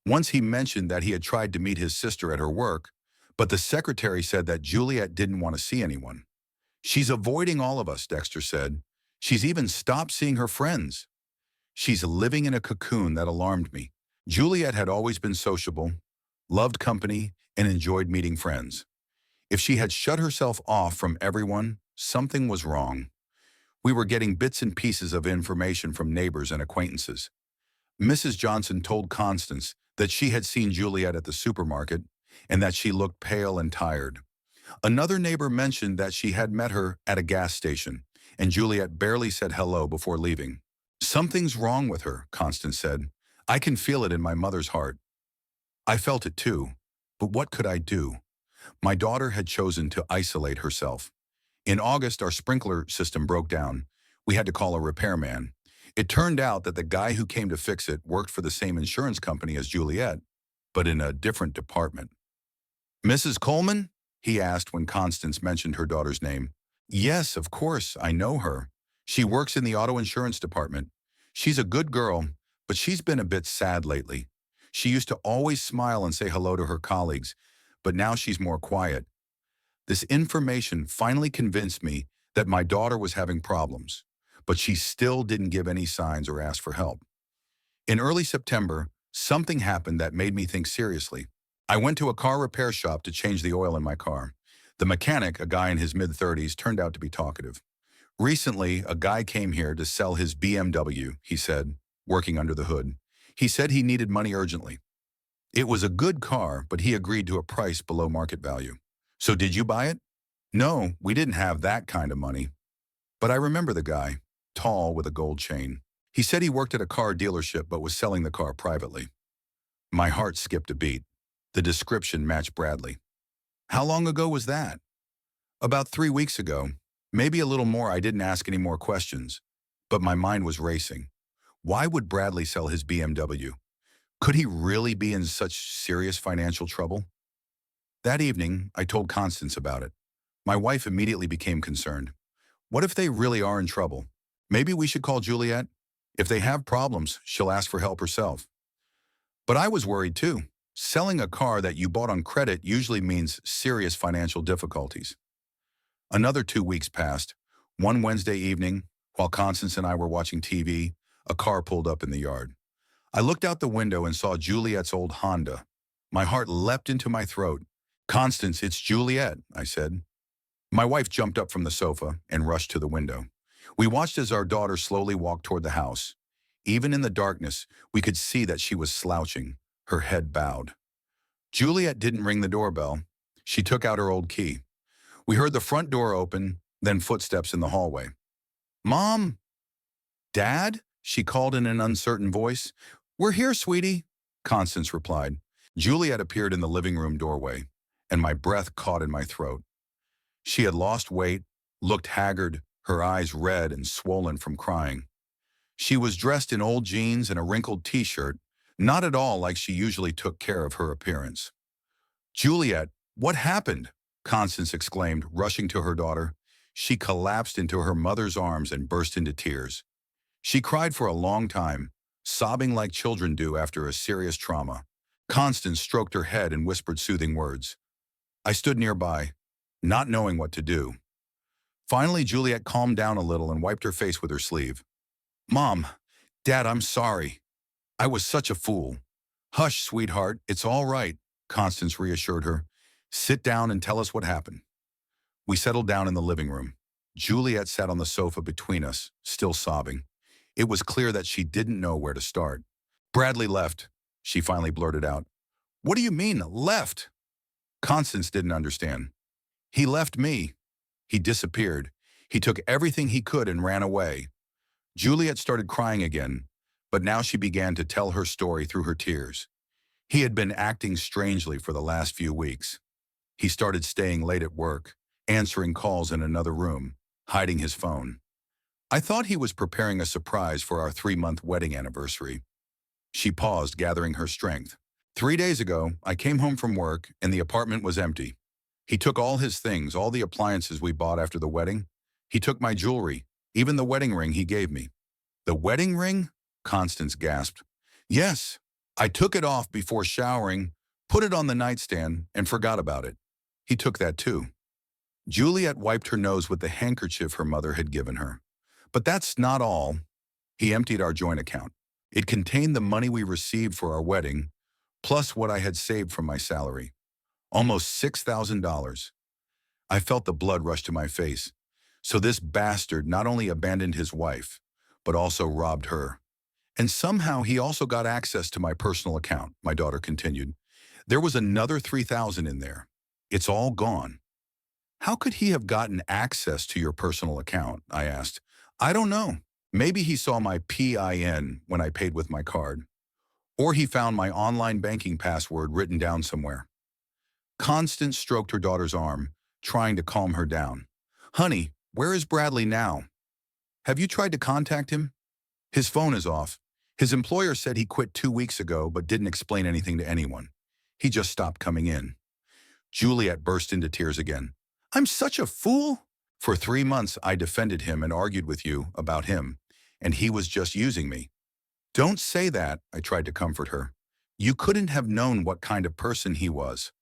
Once he mentioned that he had tried to meet his sister at her work, but the secretary said that Juliet didn't want to see anyone. She's avoiding all of us, Dexter said. She's even stopped seeing her friends. She's living in a cocoon that alarmed me. Juliet had always been sociable, loved company, and enjoyed meeting friends. If she had shut herself off from everyone, something was wrong. We were getting bits and pieces of information from neighbors and acquaintances. Mrs. Johnson told Constance that she had seen Juliet at the supermarket and that she looked pale and tired. Another neighbor mentioned that she had met her at a gas station, and Juliet barely said hello before leaving. Something's wrong with her, Constance said. I can feel it in my mother's heart. I felt it too, but what could I do? My daughter had chosen to isolate herself. In August, our sprinkler system broke down. We had to call a repairman. It turned out that the guy who came to fix it worked for the same insurance company as Juliet, but in a different department. Mrs. Coleman? He asked when Constance mentioned her daughter's name. Yes, of course, I know her. She works in the auto insurance department. She's a good girl, but she's been a bit sad lately. She used to always smile and say hello to her colleagues, but now she's more quiet. This information finally convinced me that my daughter was having problems, but she still didn't give any signs or ask for help. In early September, something happened that made me think seriously. I went to a car repair shop to change the oil in my car. The mechanic, a guy in his mid-30s, turned out to be talkative. Recently, a guy came here to sell his BMW, he said, working under the hood. He said he needed money urgently. It was a good car, but he agreed to a price below market value. So did you buy it? No, we didn't have that kind of money. But I remember the guy, tall with a gold chain. He said he worked at a car dealership but was selling the car privately. My heart skipped a beat. The description matched Bradley. How long ago was that? About 3 weeks ago. Maybe a little more. I didn't ask any more questions. But my mind was racing. Why would Bradley sell his BMW? Could he really be in such serious financial trouble? That evening, I told Constance about it. My wife immediately became concerned. What if they really are in trouble? Maybe we should call Juliet? If they have problems, she'll ask for help herself. But I was worried too. Selling a car that you bought on credit usually means serious financial difficulties. Another 2 weeks passed. One Wednesday evening, while Constance and I were watching TV, a car pulled up in the yard. I looked out the window and saw Juliet's old Honda. My heart leapt into my throat. "Constance, it's Juliet," I said. My wife jumped up from the sofa and rushed to the window. We watched as our daughter slowly walked toward the house. Even in the darkness, we could see that she was slouching, her head bowed. Juliet didn't ring the doorbell. She took out her old key. We heard the front door open, then footsteps in the hallway. "Mom? Dad?" she called in an uncertain voice. "We're here, sweetie," Constance replied. Juliet appeared in the living room doorway, and my breath caught in my throat. She had lost weight, looked haggard, her eyes red and swollen from crying. She was dressed in old jeans and a wrinkled t-shirt, not at all like she usually took care of her appearance. "Juliet, what happened?" Constance exclaimed, rushing to her daughter. She collapsed into her mother's arms and burst into tears. She cried for a long time, sobbing like children do after a serious trauma. Constance stroked her head and whispered soothing words. I stood nearby, not knowing what to do. Finally, Juliet calmed down a little and wiped her face with her sleeve. "Mom, Dad, I'm sorry. I was such a fool." "Hush, sweetheart, it's all right," Constance reassured her. "Sit down and tell us what happened." We settled down in the living room. Juliet sat on the sofa between us, still sobbing. It was clear that she didn't know where to start. "Bradley left," she finally blurted out. "What do you mean, left?" Constance didn't understand. "He left me. He disappeared. He took everything he could and ran away." Juliet started crying again, but now she began to tell her story through her tears. He had been acting strangely for the last few weeks. He started staying late at work, answering calls in another room, hiding his phone. "I thought he was preparing a surprise for our 3-month wedding anniversary." She paused, gathering her strength. "3 days ago, I came home from work and the apartment was empty. He took all his things, all the appliances we bought after the wedding. He took my jewelry, even the wedding ring he gave me." "The wedding ring?" Constance gasped. "Yes. I took it off before showering, put it on the nightstand, and forgot about it. He took that too." Juliet wiped her nose with the handkerchief her mother had given her. "But that's not all. He emptied our joint account. It contained the money we received for our wedding, plus what I had saved from my salary. Almost $6,000. I felt the blood rush to my face. So this bastard not only abandoned his wife, but also robbed her. And somehow he also got access to my personal account," my daughter continued. "There was another $3,000 in there. It's all gone." "How could he have gotten access to your personal account?" I asked. "I don't know. Maybe he saw my PIN when I paid with my card. Or he found my online banking password written down somewhere." Constance stroked her daughter's arm, trying to calm her down. "Honey, where is Bradley now? Have you tried to contact him?" "His phone is off. His employer said he quit 2 weeks ago but didn't explain anything to anyone. He just stopped coming in." Juliet burst into tears again. "I'm such a fool. For 3 months I defended him and argued with you about him, and he was just using me." "Don't say that," I tried to comfort her. "You couldn't have known what kind of person he was."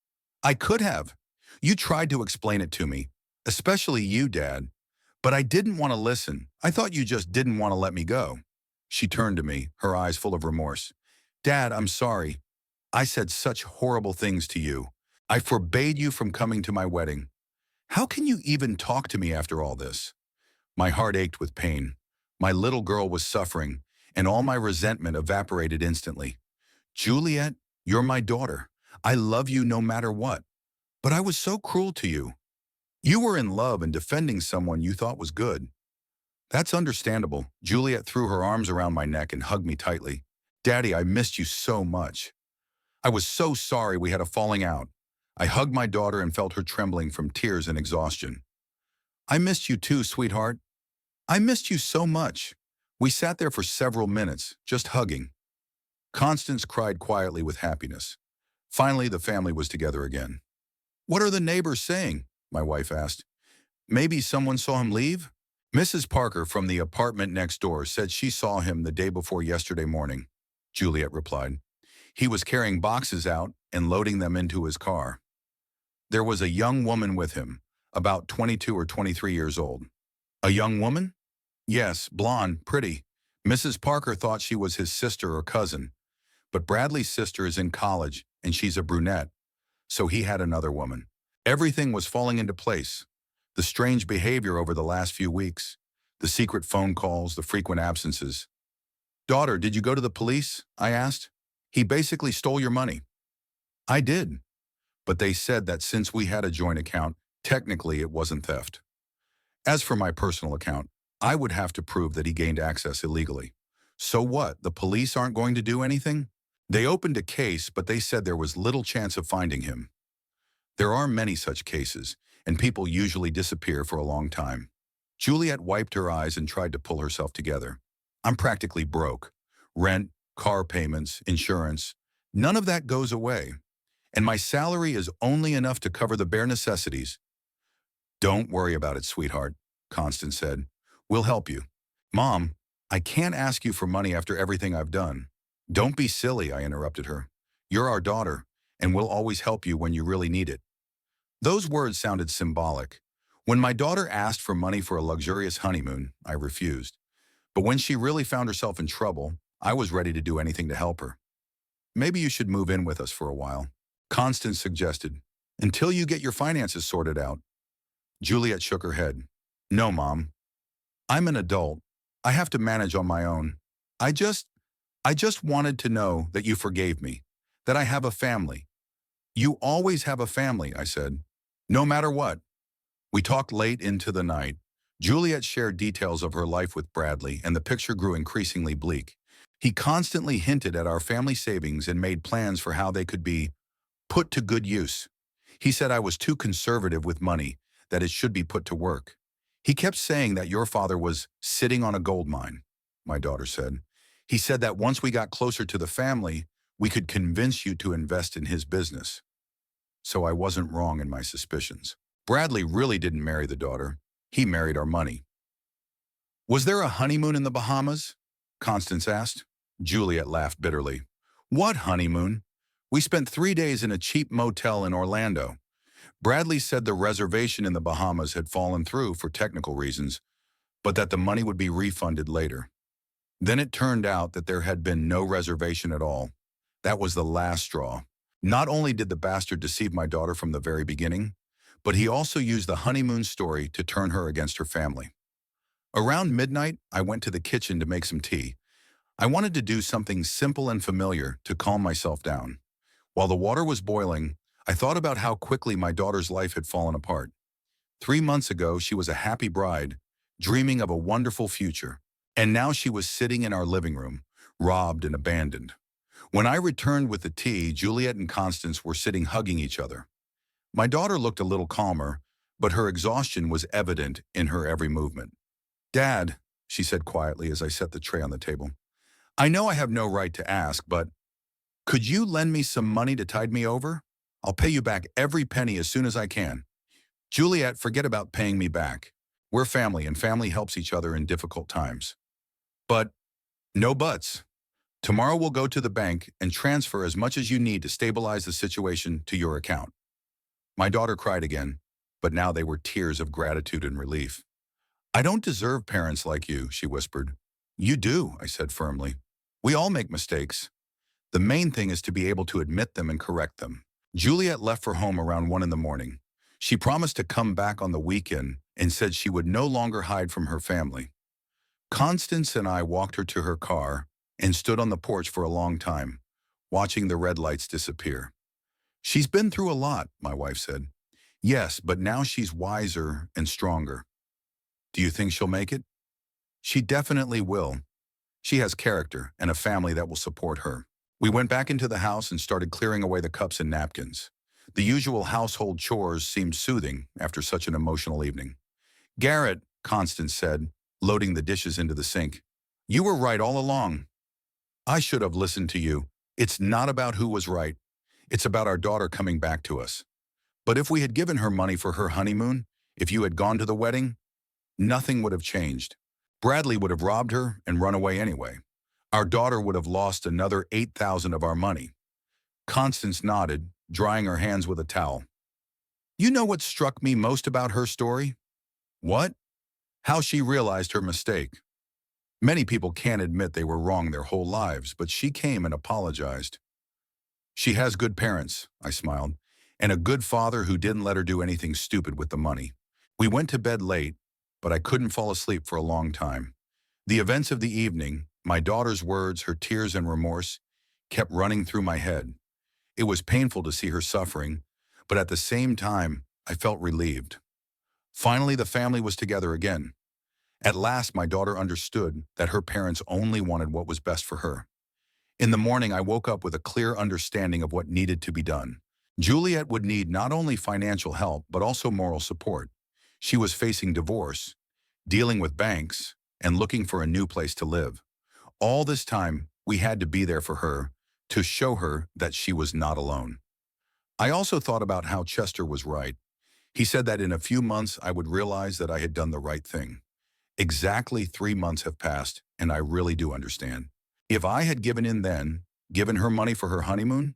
"I could have. You tried to explain it to me, especially you, Dad. But I didn't want to listen. I thought you just didn't want to let me go." She turned to me, her eyes full of remorse. "Dad, I'm sorry. I said such horrible things to you. I forbade you from coming to my wedding. How can you even talk to me after all this?" My heart ached with pain. My little girl was suffering, and all my resentment evaporated instantly. "Juliet, you're my daughter. I love you no matter what. But I was so cruel to you. You were in love and defending someone you thought was good." "That's understandable." Juliet threw her arms around my neck and hugged me tightly. "Daddy, I missed you so much. I was so sorry we had a falling out." I hugged my daughter and felt her trembling from tears and exhaustion. "I missed you too, sweetheart. I missed you so much. We sat there for several minutes, just hugging. Constance cried quietly with happiness. Finally, the family was together again. "What are the neighbors saying?" my wife asked. "Maybe someone saw him leave?" Mrs. Parker from the apartment next door said she saw him the day before yesterday morning, Juliet replied. He was carrying boxes out and loading them into his car. There was a young woman with him, about 22 or 23 years old. A young woman? Yes, blonde, pretty. Mrs. Parker thought she was his sister or cousin, but Bradley's sister is in college and she's a brunette, so he had another woman. Everything was falling into place. The strange behavior over the last few weeks, the secret phone calls, the frequent absences. "Daughter, did you go to the police?" I asked. "He basically stole your money." "I did, but they said that since we had a joint account, technically it wasn't theft. As for my personal account, I would have to prove that he gained access illegally. So what, the police aren't going to do anything? They opened a case, but they said there was little chance of finding him. There are many such cases, and people usually disappear for a long time." Juliet wiped her eyes and tried to pull herself together. "I'm practically broke. Rent, car payments, insurance. None of that goes away. And my salary is only enough to cover the bare necessities." "Don't worry about it, sweetheart," Constance said. "We'll help you." "Mom, I can't ask you for money after everything I've done." "Don't be silly," I interrupted her. "You're our daughter, and we'll always help you when you really need it." Those words sounded symbolic. When my daughter asked for money for a luxurious honeymoon, I refused. But when she really found herself in trouble, I was ready to do anything to help her. "Maybe you should move in with us for a while," Constance suggested, "until you get your finances sorted out." Juliet shook her head. "No, Mom. I'm an adult. I have to manage on my own. I just wanted to know that you forgave me, that I have a family." "You always have a family," I said. "No matter what." We talked late into the night. Juliet shared details of her life with Bradley, and the picture grew increasingly bleak. He constantly hinted at our family savings and made plans for how they could be put to good use. He said I was too conservative with money, that it should be put to work. "He kept saying that your father was sitting on a gold mine," my daughter said. "He said that once we got closer to the family, we could convince you to invest in his business." So I wasn't wrong in my suspicions. Bradley really didn't marry the daughter. He married our money. "Was there a honeymoon in the Bahamas?" Constance asked. Juliet laughed bitterly. "What honeymoon? We spent 3 days in a cheap motel in Orlando. Bradley said the reservation in the Bahamas had fallen through for technical reasons, but that the money would be refunded later. Then it turned out that there had been no reservation at all. That was the last straw. Not only did the bastard deceive my daughter from the very beginning, but he also used the honeymoon story to turn her against her family." Around midnight, I went to the kitchen to make some tea. I wanted to do something simple and familiar to calm myself down. While the water was boiling, I thought about how quickly my daughter's life had fallen apart. 3 months ago, she was a happy bride, dreaming of a wonderful future. And now she was sitting in our living room, robbed and abandoned. When I returned with the tea, Juliet and Constance were sitting hugging each other. My daughter looked a little calmer, but her exhaustion was evident in her every movement. "Dad," she said quietly as I set the tray on the table, "I know I have no right to ask, but could you lend me some money to tide me over? I'll pay you back every penny as soon as I can." "Juliet, forget about paying me back. We're family, and family helps each other in difficult times." "But," "No buts. Tomorrow we'll go to the bank and transfer as much as you need to stabilize the situation to your account." My daughter cried again, but now they were tears of gratitude and relief. "I don't deserve parents like you," she whispered. "You do," I said firmly. "We all make mistakes. The main thing is to be able to admit them and correct them." Juliet left for home around 1 in the morning. She promised to come back on the weekend and said she would no longer hide from her family. Constance and I walked her to her car and stood on the porch for a long time, watching the red lights disappear. "She's been through a lot," my wife said. "Yes, but now she's wiser and stronger." "Do you think she'll make it?" "She definitely will. She has character and a family that will support her." We went back into the house and started clearing away the cups and napkins. The usual household chores seemed soothing after such an emotional evening. "Garrett," Constance said, loading the dishes into the sink, You were right all along. I should have listened to you. It's not about who was right. It's about our daughter coming back to us. But if we had given her money for her honeymoon, if you had gone to the wedding, nothing would have changed. Bradley would have robbed her and run away anyway. Our daughter would have lost another 8,000 of our money. Constance nodded, drying her hands with a towel. You know what struck me most about her story? What? How she realized her mistake. Many people can't admit they were wrong their whole lives, but she came and apologized. She has good parents, I smiled, and a good father who didn't let her do anything stupid with the money. We went to bed late, but I couldn't fall asleep for a long time. The events of the evening, my daughter's words, her tears and remorse, kept running through my head. It was painful to see her suffering, but at the same time, I felt relieved. Finally, the family was together again. At last, my daughter understood that her parents only wanted what was best for her. In the morning, I woke up with a clear understanding of what needed to be done. Juliet would need not only financial help, but also moral support. She was facing divorce, dealing with banks, and looking for a new place to live. All this time, we had to be there for her, to show her that she was not alone. I also thought about how Chester was right. He said that in a few months I would realize that I had done the right thing. Exactly 3 months have passed, and I really do understand. If I had given in then, given her money for her honeymoon,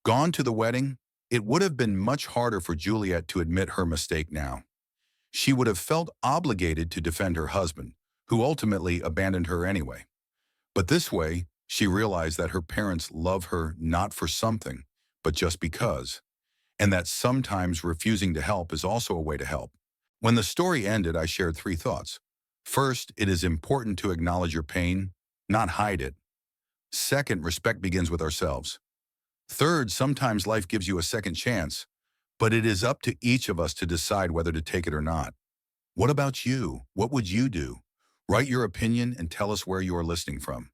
gone to the wedding, it would have been much harder for Juliet to admit her mistake now. She would have felt obligated to defend her husband, who ultimately abandoned her anyway. But this way, she realized that her parents love her not for something, but just because, and that sometimes refusing to help is also a way to help. When the story ended, I shared 3 thoughts. First, it is important to acknowledge your pain, not hide it. Second, respect begins with ourselves. Third, sometimes life gives you a second chance, but it is up to each of us to decide whether to take it or not. What about you? What would you do? Write your opinion and tell us where you are listening from.